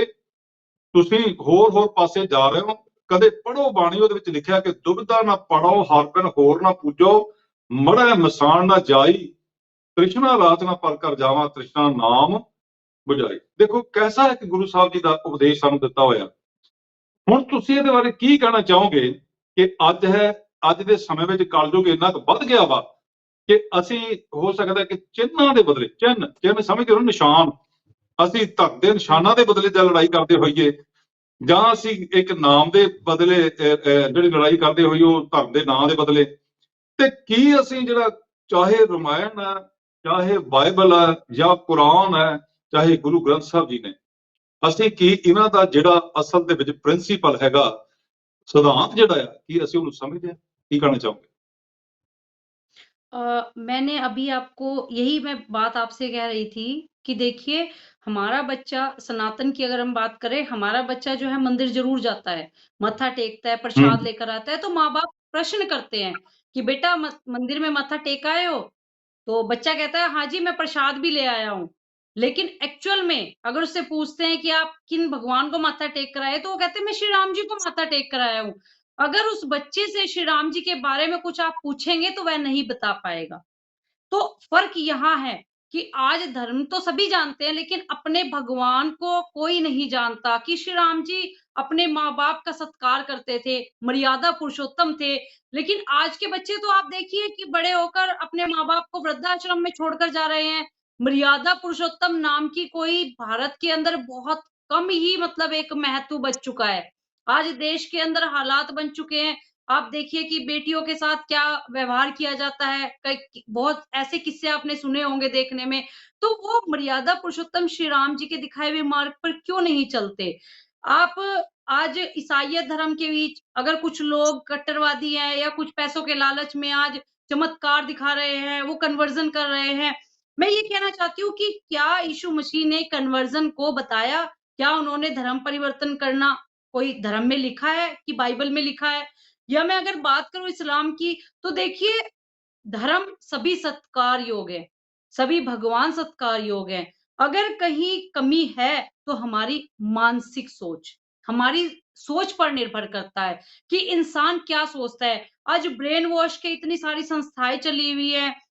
ਤੁਸੀਂ ਹੋਰ ਪਾਸੇ ਜਾ ਰਹੇ ਹੋ। ਕਦੇ ਪੜ੍ਹੋ ਬਾਣੀ, ਉਹਦੇ ਵਿੱਚ ਲਿਖਿਆ ਕਿ ਦੁਬਿਧਾ ਨਾ ਪੜੋ, ਹਰ ਬਿਨ ਹੋਰ ਨਾ ਪੂਜੋ, ਮੜਾ ਮਸਾਨ ਨਾ ਜਾਈ, ਤ੍ਰਿਸ਼ਨਾ ਰਾਤ ਨਾ ਪਰ ਕਰ ਜਾਵਾਂ, ਤ੍ਰਿਸ਼ਨਾ ਨਾਮ ਬੁਝਾਈ। ਦੇਖੋ ਕੈਸਾ ਇੱਕ ਗੁਰੂ ਸਾਹਿਬ ਜੀ ਦਾ ਉਪਦੇਸ਼ ਸਾਨੂੰ ਦਿੱਤਾ ਹੋਇਆ। ਹੁਣ ਤੁਸੀਂ ਇਹਦੇ ਬਾਰੇ ਕੀ ਕਹਿਣਾ ਚਾਹੋਗੇ ਕਿ ਅੱਜ ਦੇ ਸਮੇਂ ਵਿੱਚ ਕਲਯੁਗ ਇੰਨਾ ਕੁ ਵੱਧ ਗਿਆ ਵਾ ਕਿ ਅਸੀਂ ਹੋ ਸਕਦਾ ਕਿ ਚਿੰਨ੍ਹਾਂ ਦੇ ਬਦਲੇ, ਚਿੰਨ੍ਹ ਸਮਝਦੇ ਹੋ ਨਿਸ਼ਾਨ, ਅਸੀਂ ਧਰਮ ਦੇ ਨਿਸ਼ਾਨਾਂ ਦੇ ਬਦਲੇ ਜਾਂ ਲੜਾਈ ਕਰਦੇ ਹੋਈਏ, ਜਾਂ ਅਸੀਂ ਇੱਕ ਨਾਮ ਦੇ ਬਦਲੇ ਜਿਹੜੀ ਲੜਾਈ ਕਰਦੇ ਹੋਈਏ ਉਹ ਧਰਮ ਦੇ ਨਾਂ ਦੇ ਬਦਲੇ। ਤੇ ਕੀ ਅਸੀਂ ਜਿਹੜਾ ਚਾਹੇ ਰਾਮਾਇਣ ਹੈ, ਚਾਹੇ ਬਾਈਬਲ ਹੈ, ਜਾਂ ਕੁਰਾਨ ਹੈ, ਚਾਹੇ ਗੁਰੂ ਗ੍ਰੰਥ ਸਾਹਿਬ ਜੀ ਨੇ, ਅਸੀਂ ਕੀ ਇਹਨਾਂ ਦਾ ਜਿਹੜਾ ਅਸਲ ਦੇ ਵਿੱਚ ਪ੍ਰਿੰਸੀਪਲ ਹੈਗਾ, ਸਿਧਾਂਤ ਜਿਹੜਾ ਆ, ਕੀ ਅਸੀਂ ਉਹਨੂੰ ਸਮਝਦੇ ਹਾਂ। ਕੀ ਕਹਿਣਾ ਚਾਹੋਗੇ। मैंने अभी आपको यही मैं बात आपसे कह रही थी कि देखिए, हमारा बच्चा सनातन की अगर हम बात करें, हमारा बच्चा जो है मंदिर ज़रूर जाता है, मत्था टेकता है, प्रसाद लेकर आता है, तो माँ-बाप प्रश्न करते हैं कि बेटा मंदिर में मत्था टेक आए हो? तो बच्चा कहता है, हाँ जी, मैं प्रसाद भी ले आया हूँ। लेकिन एक्चुअल में अगर उससे पूछते हैं कि आप किन भगवान को माथा टेक कर आए, तो वो कहते हैं मैं श्री राम जी को माथा टेक कर आया हूँ। अगर उस बच्चे से श्री राम जी के बारे में कुछ आप पूछेंगे तो वह नहीं बता पाएगा। तो फर्क यहाँ है कि आज धर्म तो सभी जानते हैं, लेकिन अपने भगवान को कोई नहीं जानता कि श्री राम जी अपने माँ-बाप का सत्कार करते थे, मर्यादा पुरुषोत्तम थे। लेकिन आज के बच्चे तो आप देखिए कि बड़े होकर अपने माँ-बाप को वृद्धाश्रम में छोड़कर जा रहे हैं। मर्यादा पुरुषोत्तम नाम की कोई भारत के अंदर बहुत कम ही मतलब एक महत्व बच चुका है। आज देश के अंदर हालात बन चुके हैं। आप देखिए कि बेटियों के साथ क्या व्यवहार किया जाता है। कई बहुत ऐसे किस्से आपने सुने होंगे देखने में। तो वो मर्यादा पुरुषोत्तम श्री राम जी के दिखाए हुए मार्ग पर क्यों नहीं चलते? आप आज ईसाईयत धर्म के बीच अगर कुछ लोग कट्टरवादी हैं या कुछ पैसों के लालच में आज चमत्कार दिखा रहे हैं, वो कन्वर्जन कर रहे हैं। मैं ये कहना चाहती हूँ कि क्या यीशु मसीह ने कन्वर्जन को बताया? क्या उन्होंने धर्म परिवर्तन करना कोई धर्म में लिखा है कि बाइबल में लिखा है? या मैं अगर बात करूँ इस्लाम की, तो देखिए धर्म सभी सत्कार योग्य है, सभी भगवान सत्कार योग्य हैं। अगर कहीं कमी है तो हमारी मानसिक सोच, हमारी सोच पर निर्भर करता है कि इंसान क्या सोचता है। आज ब्रेन वॉश के इतनी सारी संस्थाएँ चली हुई हैं,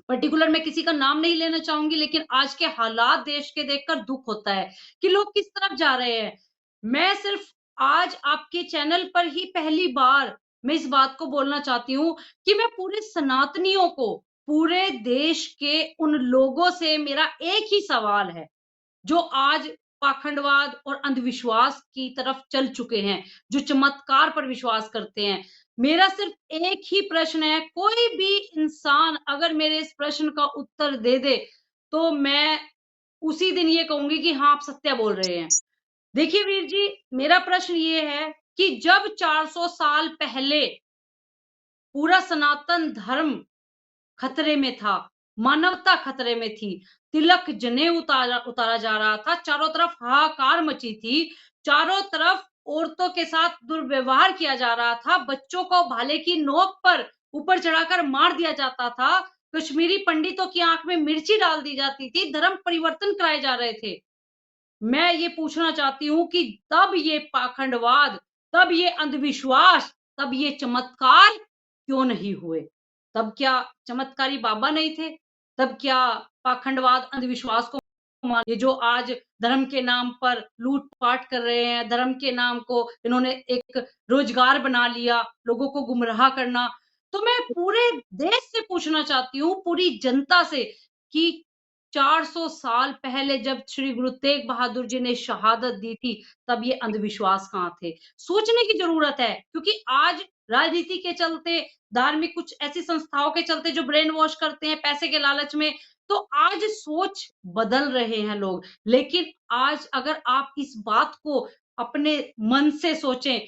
पर्टिकुलर मैं किसी का नाम नहीं लेना चाहूँगी, लेकिन आज के हालात देश के देखकर दुःख होता है कि लोग किस तरफ जा रहे हैं। मैं सिर्फ़ आज आपके चैनल पर ही पहली बार मैं इस बात को बोलना चाहती हूँ कि मैं पूरे सनातनियों को, पूरे देश के उन लोगों से मेरा एक ही सवाल है जो आज पाखंडवाद और अंधविश्वास की तरफ चल चुके हैं, जो चमत्कार पर विश्वास करते हैं। मेरा सिर्फ एक ही प्रश्न है, कोई भी इंसान अगर मेरे इस प्रश्न का उत्तर दे दे, तो मैं उसी दिन ये कहूँगी कि हाँ, आप सत्य बोल रहे हैं। देखिए वीर जी, मेरा प्रश्न ये है कि जब 400 साल पहले पूरा सनातन धर्म खतरे में था, मानवता खतरे में थी। तिलक जनेऊ उतारा उतारा जा रहा था, चारों तरफ हाहाकार मची थी, चारों तरफ औरतों के साथ दुर्व्यवहार किया जा रहा था, बच्चों को भाले की नोक पर ऊपर चढ़ाकर मार दिया जाता था, कश्मीरी पंडितों की आँख में मिर्ची डाल दी जाती थी, धर्म परिवर्तन कराए जा रहे थे। मैं ये पूछना चाहती हूँ कि तब ये पाखंडवाद, तब ये अंधविश्वास, तब ये चमत्कार क्यों नहीं हुए? तब क्या चमत्कारी बाबा नहीं थे? तब क्या पाखंडवाद, अंधविश्वास को ये जो आज धर्म के नाम पर लूट-पाट कर रहे हैं, धर्म के नाम को इन्होंने एक रोज़गार बना लिया, लोगों को गुमराह करना। तो मैं पूरे देश से पूछना चाहती हूँ, पूरी जनता से कि 400 साल पहले जब श्री गुरु तेग बहादुर जी ने शहादत दी थी, तब ये अंधविश्वास कहाँ थे? सोचने की ज़रूरत है, क्योंकि आज राजनीति के चलते, धार्मिक कुछ ऐसी संस्थाओं के चलते जो ब्रेन वॉश करते हैं पैसे के लालच में, तो आज सोच बदल रहे हैं लोग। लेकिन आज अगर आप इस बात को अपने मन से सोचें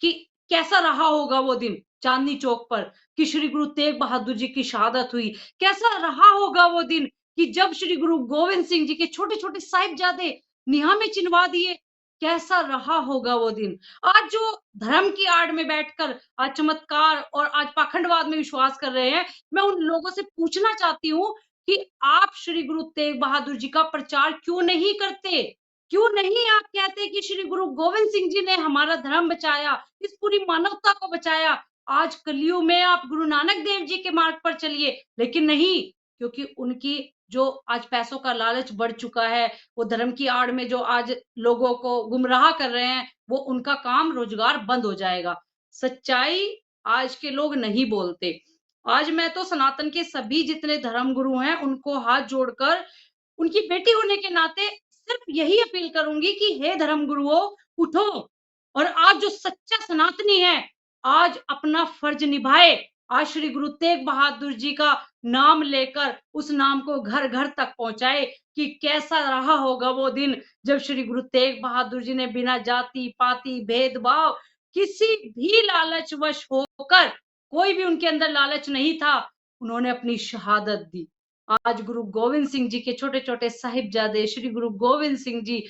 कि कैसा रहा होगा वो दिन चांदनी चौक पर कि श्री गुरु तेग बहादुर जी की शहादत हुई। कैसा रहा होगा वो दिन कि जब श्री गुरु गोविंद सिंह जी के छोटे-छोटे साहिबजादे निहा में चिनवा दिए। कैसा रहा होगा वो दिन। आज जो धर्म की आड़ में बैठकर आज चमत्कार और आज पाखंडवाद में विश्वास कर रहे हैं, मैं उन लोगों से पूछना चाहती हूँ कि आप श्री गुरु तेग बहादुर जी का प्रचार क्यों नहीं करते? क्यों नहीं आप कहते कि श्री गुरु गोविंद सिंह जी ने हमारा धर्म बचाया, इस पूरी मानवता को बचाया। आज कलयुग में आप गुरु नानक देव जी के मार्ग पर चलिए, लेकिन नहीं, क्योंकि उनकी जो आज पैसों का लालच बढ़ चुका है, वो धर्म की आड़ में जो आज लोगों को गुमराह कर रहे हैं, वो उनका काम रोजगार बंद हो जाएगा। सच्चाई आज के लोग नहीं बोलते। आज मैं तो सनातन के सभी जितने धर्म गुरु हैं, उनको हाथ जोड़कर उनकी बेटी होने के नाते सिर्फ यही अपील करूँगी कि हे धर्मगुरुओं, उठो और आज जो सच्चा सनातनी है, आज अपना फर्ज निभाए। आज श्री गुरु तेग बहादुर जी का नाम लेकर उस नाम को घर-घर तक पहुँचाए कि कैसा रहा होगा वो दिन जब श्री गुरु तेग बहादुर जी ने बिना जाति-पाति, भेदभाव, किसी भी लालचवश होकर, कोई भी उनके अंदर लालच नहीं था, उन्होंने अपनी शहादत दी। आज गुरु गोविंद सिंह जी के छोटे-छोटे साहिबजादे श्री गुरु गोविंद सिंह जी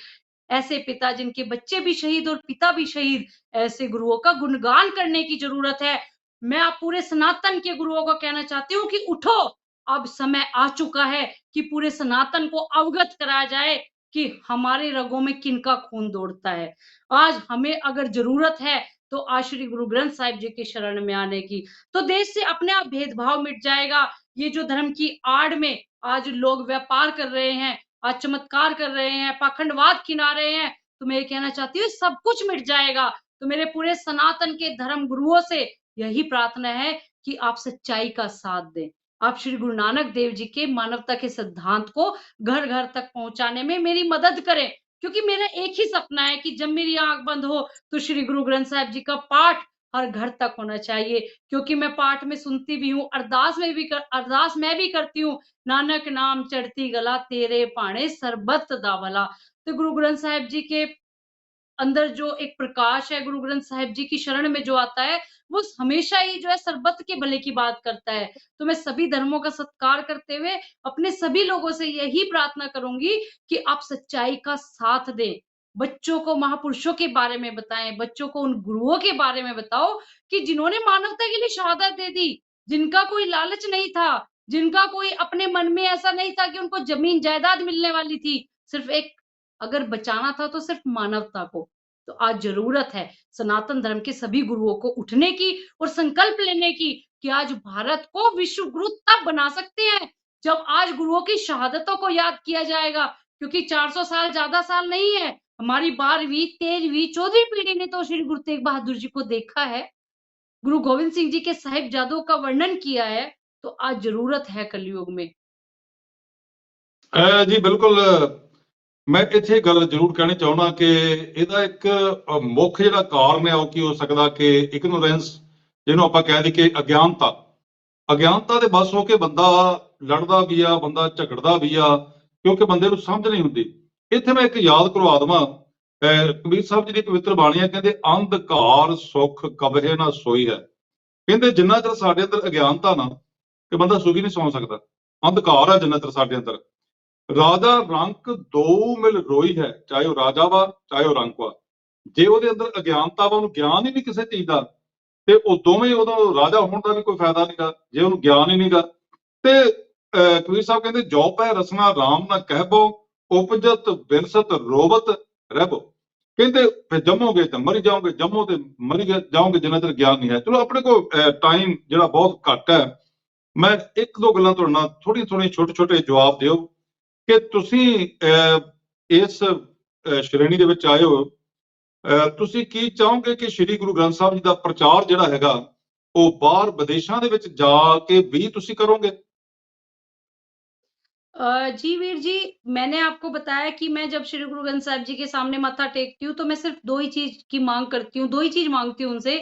ऐसे पिता जिनके बच्चे भी शहीद और पिता भी शहीद, ऐसे गुरुओं का गुणगान करने की ज़रूरत है। मैं आप पूरे सनातन के गुरुओं को कहना चाहती हूँ कि उठो, अब समय आ चुका है कि पूरे सनातन को अवगत कराया जाए कि हमारे रगों में किनका खून दौड़ता है। आज हमें अगर ज़रूरत है, तो आज श्री गुरु ग्रंथ साहिब जी की शरण में आने की, तो देश से अपने आप भेदभाव मिट जाएगा। ये जो धर्म की आड़ में आज लोग व्यापार कर रहे हैं, आज चमत्कार कर रहे हैं, पाखंडवाद खिला रहे हैं, तो मैं ये कहना चाहती हूँ सब कुछ मिट जाएगा। तो मेरे पूरे सनातन के धर्म गुरुओं से यही प्रार्थना है कि आप सच्चाई का साथ दें। आप श्री गुरु नानक देव जी के मानवता के सिद्धांत को घर-घर तक पहुँचाने में मेरी मदद करें। क्योंकि मेरा एक ही सपना है कि जब मेरी आँख बंद हो तो श्री गुरु ग्रंथ साहिब जी का पाठ हर घर तक होना चाहिए। क्योंकि मैं पाठ में सुनती भी हूँ, अरदास मैं भी करती हूँ, नानक नाम चढ़ती गला तेरे भाणे सरबत दा भला। तो गुरु ग्रंथ साहिब जी के अंदर जो एक प्रकाश है, गुरु ग्रंथ साहिब जी की शरण में जो आता है, वो हमेशा ही जो है सर्बत के भले की बात करता है। तो मैं सभी धर्मों का सत्कार करते हुए अपने सभी लोगों से यही प्रार्थना करूँगी कि आप सच्चाई का साथ दें। बच्चों को महापुरुषों के बारे में बताएँ, बच्चों को उन गुरुओं के बारे में बताओ कि जिन्होंने मानवता के लिए शहादत दे दी, जिनका कोई लालच नहीं था, जिनका कोई अपने मन में ऐसा नहीं था कि उनको ज़मीन-जायदाद मिलने वाली थी। सिर्फ़ एक अगर बचाना था तो सिर्फ मानवता को। तो आज ज़रूरत है सनातन धर्म के सभी गुरुओं को उठने की और संकल्प लेने की कि आज भारत को विश्व गुरु तब बना सकते हैं, जब आज गुरुओं की शहादतों को याद किया जाएगा। क्योंकि 400 साल ज़्यादा साल नहीं है। हमारी 12वीं, 13वीं, 14वीं पीढ़ी ने तो श्री गुरु तेग बहादुर जी को देखा है। गुरु गोविंद सिंह जी के साहिबजादों का वर्णन किया है, तो आज ज़रूरत है कलयुग में। ਜੀ ਬਿਲਕੁਲ ਮੈਂ ਇੱਥੇ ਗੱਲ ਜ਼ਰੂਰ ਕਹਿਣੀ ਚਾਹੁੰਦਾ ਕਿ ਇਹਦਾ ਇੱਕ ਮੁੱਖ ਜਿਹੜਾ ਕਾਰਨ ਹੈ ਉਹ ਕੀ ਹੋ ਸਕਦਾ ਕਿ ਇਗਨੋਰੈਂਸ, ਜਿਹਨੂੰ ਆਪਾਂ ਕਹਿ ਦਈਏ ਕਿ ਅਗਿਆਨਤਾ ਦੇ ਬਸ ਹੋ ਕੇ ਬੰਦਾ ਲੜਦਾ ਵੀ ਆ, ਬੰਦਾ ਝਗੜਦਾ ਵੀ ਆ, ਕਿਉਂਕਿ ਬੰਦੇ ਨੂੰ ਸਮਝ ਨਹੀਂ ਹੁੰਦੀ। ਇੱਥੇ ਮੈਂ ਇੱਕ ਯਾਦ ਕਰਵਾ ਦੇਵਾਂ, ਕਬੀਰ ਸਾਹਿਬ ਜੀ ਦੀ ਪਵਿੱਤਰ ਬਾਣੀ ਹੈ, ਕਹਿੰਦੇ ਅੰਧਕਾਰ ਸੁਖ ਕਬਹਿ ਨਾ ਸੋਈ ਹੈ। ਕਹਿੰਦੇ ਜਿੰਨਾ ਚਿਰ ਸਾਡੇ ਅੰਦਰ ਅਗਿਆਨਤਾ ਨਾ, ਕਿ ਬੰਦਾ ਸੁਖੀ ਨਹੀਂ ਸੌਂ ਸਕਦਾ। ਅੰਧਕਾਰ ਆ ਜਿੰਨਾ ਚਿਰ ਸਾਡੇ ਅੰਦਰ। ਰਾਜਾ ਰੰਕ ਦੋ ਮਿਲ ਰੋਈ ਹੈ, ਚਾਹੇ ਉਹ ਰਾਜਾ ਵਾ ਚਾਹੇ ਉਹ ਰੰਕ ਵਾ। ਜੇ ਉਹਦੇ ਅੰਦਰ ਅਗਿਆਨਤਾ ਵਾ, ਉਹਨੂੰ ਗਿਆਨ ਹੀ ਨਹੀਂ ਕਿਸੇ ਚੀਜ਼ ਦਾ, ਤੇ ਉਹ ਦੋਵੇਂ ਉਦੋਂ ਰਾਜਾ ਹੋਣ ਦਾ ਵੀ ਕੋਈ ਫਾਇਦਾ ਨਹੀਂਗਾ ਜੇ ਉਹਨੂੰ ਗਿਆਨ ਹੀ ਨਹੀਂਗਾ। ਤੇ ਕਬੀਰ ਸਾਹਿਬ ਕਹਿੰਦੇ ਜੋ ਪੈ ਰਸਨਾ ਰਾਮ ਨਾ ਕਹਿਬੋ, ਉਪਜਤ ਬਿਨਸਤ ਰੋਵਤ ਰਹਿਬੋ। ਕਹਿੰਦੇ ਫਿਰ ਜੰਮੋਗੇ ਤਾਂ ਮਰੀ ਜਾਓਗੇ, ਜੰਮੋ ਤੇ ਮਰੀ ਜਾਓਗੇ ਜਿੰਨਾ ਚਿਰ ਗਿਆਨ ਨਹੀਂ ਹੈ। ਚਲੋ ਆਪਣੇ ਕੋਲ ਟਾਈਮ ਜਿਹੜਾ ਬਹੁਤ ਘੱਟ ਹੈ, ਮੈਂ ਇੱਕ ਦੋ ਗੱਲਾਂ ਤੁਹਾਡੇ ਨਾਲ ਥੋੜੀ ਛੋਟੇ ਛੋਟੇ ਜਵਾਬ ਦਿਓ ਕਿ ਤੁਸੀਂ ਇਸ ਸ਼੍ਰੇਣੀ ਦੇ ਵਿੱਚ ਆਏ ਹੋ। ਤੁਸੀਂ ਕੀ ਚਾਹੋਗੇ ਕਿ ਸ਼੍ਰੀ ਗੁਰੂ ਗ੍ਰੰਥ ਸਾਹਿਬ ਜੀ ਦਾ ਪ੍ਰਚਾਰ ਜਿਹੜਾ ਹੈਗਾ ਉਹ ਬਾਹਰ ਵਿਦੇਸ਼ਾਂ ਦੇ ਵਿੱਚ ਜਾ ਕੇ ਵੀ ਤੁਸੀਂ ਕਰੋਗੇ? जी वीर जी, मैंने आपको बताया कि मैं जब श्री गुरु ग्रंथ साहिब जी के सामने माथा टेकती हूँ, तो मैं सिर्फ 2 ही चीज़ की माँग करती हूँ, 2 ही चीज़ माँगती हूँ उनसे,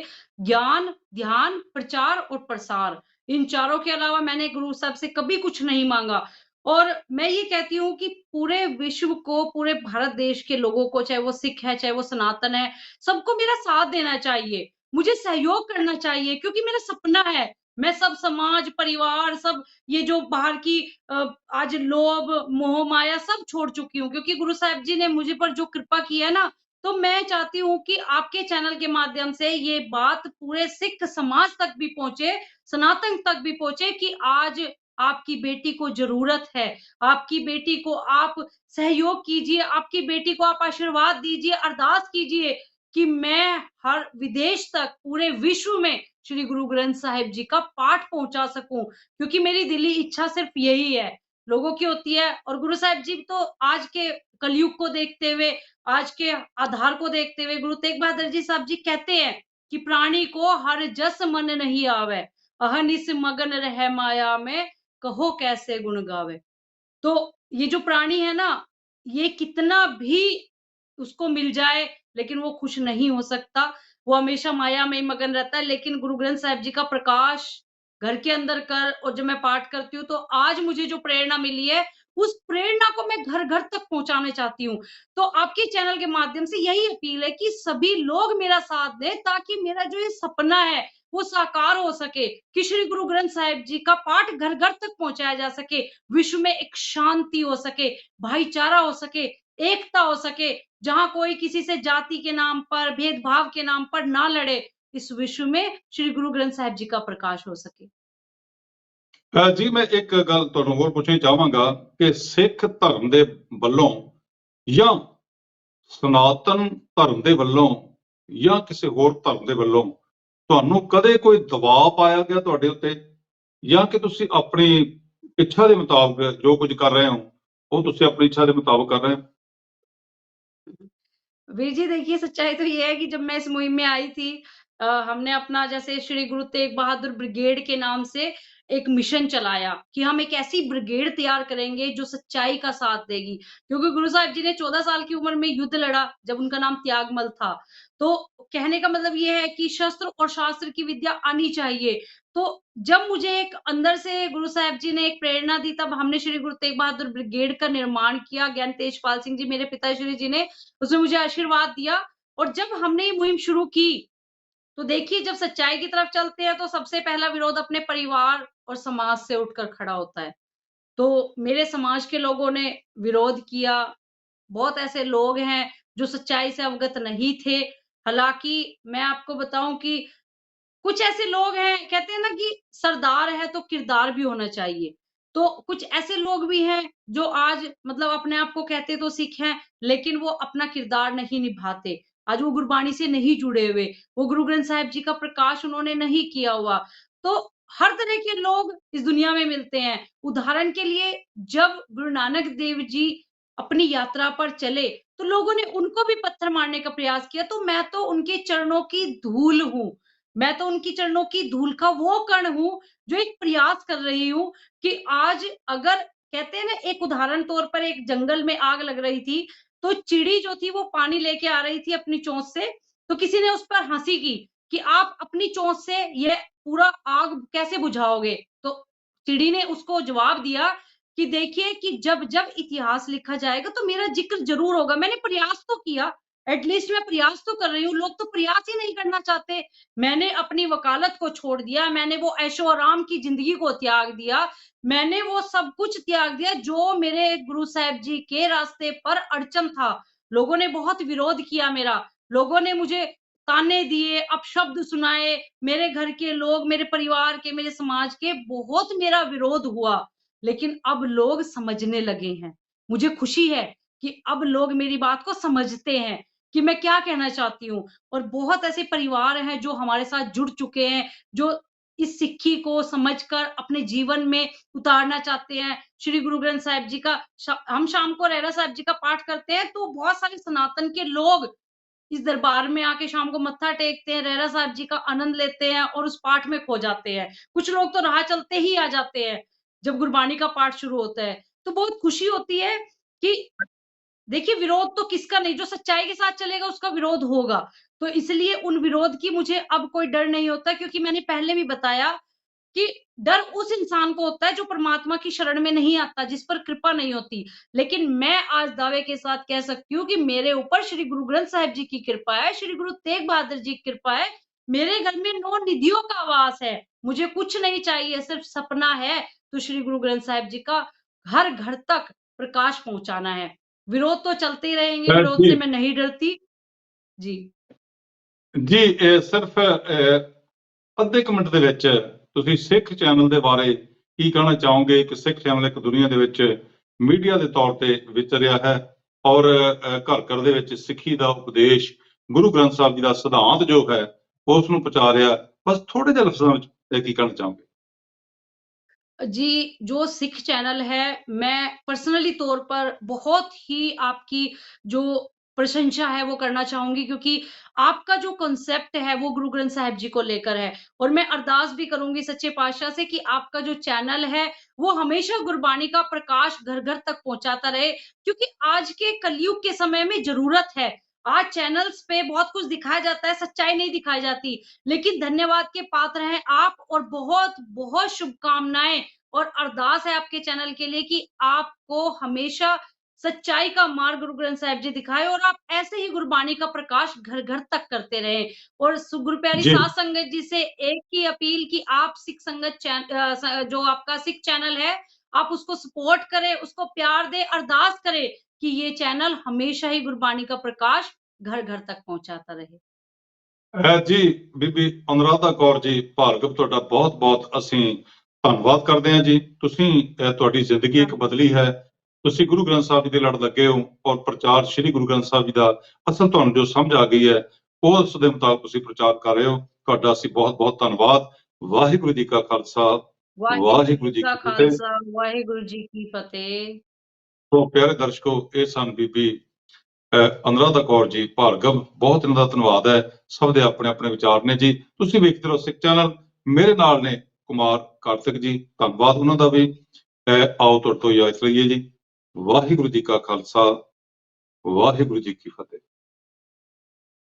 ज्ञान, ध्यान, प्रचार और प्रसार। इन चारों के अलावा मैंने गुरु साहब से कभी कुछ नहीं माँगा। और मैं ये कहती हूँ कि पूरे विश्व को, पूरे भारत देश के लोगों को, चाहे वो सिख है, चाहे वो सनातन है, सबको मेरा साथ देना चाहिए। मुझे सहयोग करना चाहिए क्योंकि मेरा सपना है, मैं सब समाज, परिवार, सब ये जो बाहर की आज लोभ, मोह, माया सब छोड़ चुकी हूँ क्योंकि गुरु साहिब जी ने मुझे पर जो कृपा की है ना, तो मैं चाहती हूँ कि आपके चैनल के माध्यम से ये बात पूरे सिख समाज तक भी पहुँचे, सनातन तक भी पहुँचे कि आज आपकी बेटी को ज़रूरत है, आपकी बेटी को आप सहयोग कीजिए, आपकी बेटी को आप आशीर्वाद दीजिए, अरदास कीजिए कि मैं हर विदेश तक, पूरे विश्व में श्री गुरु ग्रंथ साहिब जी का पाठ पहुँचा सकूँ। क्योंकि मेरी दिली इच्छा सिर्फ यही है, लोगों की होती है। और गुरु साहिब जी तो आज के कलयुग को देखते हुए, आज के आधार को देखते हुए गुरु तेग बहादुर जी साहब जी कहते हैं कि प्राणी को हर जस मन नहीं आवे, अहनिस मगन रह माया में, कहो कैसे गुण गावे। तो ये जो प्राणी है ना, ये कितना भी उसको मिल जाए, लेकिन वो खुश नहीं हो सकता। वो हमेशा माया में ही मगन रहता है। लेकिन गुरु ग्रंथ साहिब जी का प्रकाश घर के अंदर कर और जब मैं पाठ करती हूँ, तो आज मुझे जो प्रेरणा मिली है, उस प्रेरणा को मैं घर-घर तक पहुँचाना चाहती हूँ। तो आपके चैनल के माध्यम से यही अपील है कि सभी लोग मेरा साथ दें ताकि मेरा जो ये सपना है, वो साकार हो सके कि श्री गुरु ग्रंथ साहिब जी का पाठ घर-घर तक पहुँचाया जा सके, विश्व में एक शांति हो सके, भाईचारा हो सके, एकता हो सके, जहाँ कोई किसी से जाति के नाम पर, भेदभाव के नाम पर ना लड़े, इस विश्व में श्री गुरु ग्रंथ साहिब जी का प्रकाश हो सके। ਜੀ ਮੈਂ ਇੱਕ ਗੱਲ ਤੁਹਾਨੂੰ ਹੋਰ ਪੁੱਛਣੀ ਚਾਹਾਂਗਾ ਕਿ ਸਿੱਖ ਧਰਮ ਦੇ ਵੱਲੋਂ ਜਾਂ ਸਨਾਤਨ ਧਰਮ ਦੇ ਵੱਲੋਂ ਜਾਂ ਕਿਸੇ ਹੋਰ ਧਰਮ ਦੇ ਵੱਲੋਂ ਤੁਹਾਨੂੰ ਕਦੇ ਕੋਈ ਦਬਾਅ ਪਾਇਆ ਗਿਆ ਤੁਹਾਡੇ ਉੱਤੇ, ਜਾਂ ਕਿ ਤੁਸੀਂ ਆਪਣੀ ਇੱਛਾ ਦੇ ਮੁਤਾਬਕ ਜੋ ਕੁਝ ਕਰ ਰਹੇ ਹੋ ਉਹ ਤੁਸੀਂ ਆਪਣੀ ਇੱਛਾ ਦੇ ਮੁਤਾਬਕ ਕਰ ਰਹੇ ਹੋ? वीर जी देखिए, सच्चाई तो ये है कि जब मैं इस मुहिम में आई थी, हमने अपना जैसे श्री गुरु तेग बहादुर ब्रिगेड के नाम से एक मिशन चलाया कि हम एक ऐसी ब्रिगेड तैयार करेंगे जो सच्चाई का साथ देगी। क्योंकि गुरु साहिब जी ने 14 साल की उम्र में युद्ध लड़ा, जब उनका नाम त्यागमल था। तो कहने का मतलब ये है कि शस्त्र और शास्त्र की विद्या आनी चाहिए। तो जब मुझे एक अंदर से गुरु साहिब जी ने एक प्रेरणा दी, तब हमने श्री गुरु तेग बहादुर ब्रिगेड का निर्माण किया। ज्ञान तेजपाल सिंह जी मेरे पिताश्री जी ने उसमें मुझे आशीर्वाद दिया। और जब हमने ये मुहिम शुरू की, तो देखिए जब सच्चाई की तरफ चलते हैं तो सबसे पहला विरोध अपने परिवार और समाज से उठकर खड़ा होता है। तो मेरे समाज के लोगों ने विरोध किया। बहुत ऐसे लोग हैं जो सच्चाई से अवगत नहीं थे। हालाँकि मैं आपको बताऊँ कि कुछ ऐसे लोग हैं, कहते हैं ना कि सरदार है तो किरदार भी होना चाहिए। तो कुछ ऐसे लोग भी हैं जो आज मतलब अपने आप को कहते तो सिख हैं, लेकिन वो अपना किरदार नहीं निभाते। आज वो गुरबाणी से नहीं जुड़े हुए, वो गुरु ग्रंथ साहिब जी का प्रकाश उन्होंने नहीं किया हुआ। तो हर तरह के लोग इस दुनिया में मिलते हैं। उदाहरण के लिए जब गुरु नानक देव जी अपनी यात्रा पर चले, तो लोगों ने उनको भी पत्थर मारने का प्रयास किया। तो मैं तो उनके चरणों की धूल हूँ। मैं तो उनकी चरणों की धूल का वो कण हूँ, जो एक प्रयास कर रही हूँ कि आज अगर कहते हैं ना, एक उदाहरण तौर पर एक जंगल में आग लग रही थी, तो चिड़ी जो थी वो पानी लेके आ रही थी अपनी चोंच से, तो किसी ने उस पर हँसी की कि आप अपनी चोंच से ये पूरा आग कैसे बुझाओगे? तो चिड़ी ने उसको जवाब दिया कि देखिए कि जब-जब इतिहास लिखा जाएगा तो मेरा ज़िक्र ज़रूर होगा। मैंने प्रयास तो किया, एट लीस्ट मैं प्रयास तो कर रही हूँ, लोग तो प्रयास ही नहीं करना चाहते। मैंने अपनी वकालत को छोड़ दिया, मैंने वो ऐशो-आराम की ज़िंदगी को त्याग दिया, मैंने वो सब कुछ त्याग दिया जो मेरे गुरु साहिब जी के रास्ते पर अड़चन था। लोगों ने बहुत विरोध किया मेरा, लोगों ने मुझे ताने दिए, अपशब्द सुनाए, मेरे घर के लोग, मेरे परिवार के, मेरे समाज के बहुत मेरा विरोध हुआ। लेकिन अब लोग समझने लगे हैं। मुझे खुशी है कि अब लोग मेरी बात को समझते हैं कि मैं क्या कहना चाहती हूँ। और बहुत ऐसे परिवार हैं जो हमारे साथ जुड़ चुके हैं, जो इस सिक्खी को समझकर अपने जीवन में उतारना चाहते हैं। श्री गुरु ग्रंथ साहिब जी का हम शाम को रहरा साहिब जी का पाठ करते हैं, तो बहुत सारे सनातन के लोग इस दरबार में आके शाम को मत्था टेकते हैं, रहरा साहिब जी का आनंद लेते हैं और उस पाठ में खो जाते हैं। कुछ लोग तो राह चलते ही आ जाते हैं, जब गुरबाणी का पाठ शुरू होता है। तो बहुत खुशी होती है कि देखिए, विरोध तो किसका नहीं, जो सच्चाई के साथ चलेगा उसका विरोध होगा। तो इसलिए उन विरोध की मुझे अब कोई डर नहीं होता, क्योंकि मैंने पहले भी बताया कि डर उस इंसान को होता है जो परमात्मा की शरण में नहीं आता, जिस पर कृपा नहीं होती। लेकिन मैं आज दावे के साथ कह सकती हूँ कि मेरे ऊपर श्री गुरु ग्रंथ साहिब जी की कृपा है, श्री गुरु तेग बहादुर जी की कृपा है। मेरे घर में 9 निधियों का वास है। मुझे कुछ नहीं चाहिए, सिर्फ सपना है तो श्री गुरु ग्रंथ साहिब जी का घर-घर तक प्रकाश पहुँचाना है। विरोध तो चलते ही रहेंगे, विरोध से जी मैं नहीं डरती। जी। ਜੀ ਸਿਰਫ ਅੱਧੇ ਕੁ ਮਿੰਟ ਦੇ ਵਿੱਚ ਤੁਸੀਂ ਸਿੱਖ ਚੈਨਲ ਦੇ ਬਾਰੇ ਕੀ ਕਹਿਣਾ ਚਾਹੋਗੇ ਕਿ ਸਿੱਖ ਚੈਨਲ ਇੱਕ ਦੁਨੀਆ ਦੇ ਵਿੱਚ ਮੀਡੀਆ ਦੇ ਤੌਰ ਤੇ ਵਿਚਰ ਰਿਹਾ ਹੈ ਔਰ ਘਰ ਘਰ ਦੇ ਵਿੱਚ ਸਿੱਖੀ ਦਾ ਉਪਦੇਸ਼ ਗੁਰੂ ਗ੍ਰੰਥ ਸਾਹਿਬ ਜੀ ਦਾ ਸਿਧਾਂਤ ਜੋ ਹੈ ਉਸ ਨੂੰ ਪਹੁੰਚਾ ਰਿਹਾ। ਬਸ ਥੋੜੇ ਜਿਹੇ ਲਫ਼ਜ਼ਾਂ ਵਿੱਚ ਕੀ ਕਹਿਣਾ ਚਾਹੋਗੇ? जी, जो सिख चैनल है, मैं पर्सनली तौर पर बहुत ही आपकी जो प्रशंसा है वो करना चाहूँगी, क्योंकि आपका जो कॉन्सेप्ट है वो गुरु ग्रंथ साहिब जी को लेकर है। और मैं अरदास भी करूँगी सच्चे पातशाह से कि आपका जो चैनल है वो हमेशा गुरबाणी का प्रकाश घर-घर तक पहुँचाता रहे, क्योंकि आज के कलयुग के समय में ज़रूरत है। आज चैनल्स पे बहुत कुछ दिखाया जाता है, सच्चाई नहीं दिखाई जाती। लेकिन धन्यवाद के पात्र हैं आप, और बहुत-बहुत शुभकामनाएँ और अरदास है आपके चैनल के लिए कि आपको हमेशा सच्चाई का मार्ग गुरु ग्रंथ साहिब जी दिखाए, और आप ऐसे ही गुरबाणी का प्रकाश घर-घर तक करते रहें। और गुरु प्यारी जी साध संगत जी से एक ही अपील कि आप सिख संगत जो आपका सिख चैनल है, आप उसको सपोर्ट करें, उसको प्यार दें, अरदास करें कि ये चैनल हमेशा ही गुरबाणी का प्रकाश घर-घर तक पहुँचाता रहे। ਜੀ ਬੀਬੀ ਅਨੁਰਾਧਾ ਕੌਰ ਜੀ ਭਾਰਗਵ, ਤੁਹਾਡਾ ਬਹੁਤ-ਬਹੁਤ ਅਸੀਂ ਧੰਨਵਾਦ ਕਰਦੇ ਹਾਂ ਜੀ। ਤੁਸੀਂ ਤੁਹਾਡੀ ਜ਼ਿੰਦਗੀ ਇੱਕ ਬਦਲੀ ਹੈ। ਤੁਸੀਂ ਗੁਰੂ ਗ੍ਰੰਥ ਸਾਹਿਬ ਜੀ ਦੇ ਲੜ ਲੱਗੇ ਹੋ ਔਰ ਪ੍ਰਚਾਰ ਸ੍ਰੀ ਗੁਰੂ ਗ੍ਰੰਥ ਸਾਹਿਬ ਜੀ ਦਾ ਅਸਲ ਤੁਹਾਨੂੰ ਜੋ ਸਮਝ ਆ ਗਈ ਹੈ ਉਸ ਦੇ ਮੁਤਾਬਕ ਤੁਸੀਂ ਪ੍ਰਚਾਰ ਕਰ ਰਹੇ ਹੋ। ਤੁਹਾਡਾ ਅਸੀਂ ਬਹੁਤ-ਬਹੁਤ ਧੰਨਵਾਦ। ਵਾਹਿਗੁਰੂ ਜੀ ਕਾ ਖਾਲਸਾ, ਵਾਹਿਗੁਰੂ ਵਾਹਿਗੁਰੂ ਜੀ ਜੀ ਕਾ ਕੀ ਫਤਿਹ। ਖਾਲਸਾ, ਵਾਹਿਗੁਰੂ ਜੀ ਕੀ ਫਤਿਹ। ਸੋ ਪਿਆਰੇ ਦਰਸ਼ਕੋ, ਇਹ ਸਨ ਬੀਬੀ ਅਨੁਰਾਧਾ ਕੌਰ ਜੀ ਭਾਰਗਵ। ਬਹੁਤ ਇਹਨਾਂ ਦਾ ਧੰਨਵਾਦ ਹੈ। ਸਭ ਦੇ ਆਪਣੇ ਆਪਣੇ ਵਿਚਾਰ ਨੇ ਜੀ। ਤੁਸੀਂ ਵੇਖਦੇ ਰਹੋ ਸਿੱਖ ਚੈਨਲ। ਮੇਰੇ ਨਾਲ ਨੇ ਕੁਮਾਰ ਕਾਰਤਿਕ ਜੀ, ਧੰਨਵਾਦ ਉਹਨਾਂ ਦਾ ਵੀ। ਆਓ ਤੁਹਾਡੇ ਤੋਂ ਇਜਾਜ਼ਤ ਲਈਏ ਜੀ। ਵਾਹਿਗੁਰੂ ਜੀ ਕਾ ਖਾਲਸਾ, ਵਾਹਿਗੁਰੂ ਜੀ ਕੀ ਫਤਿਹ।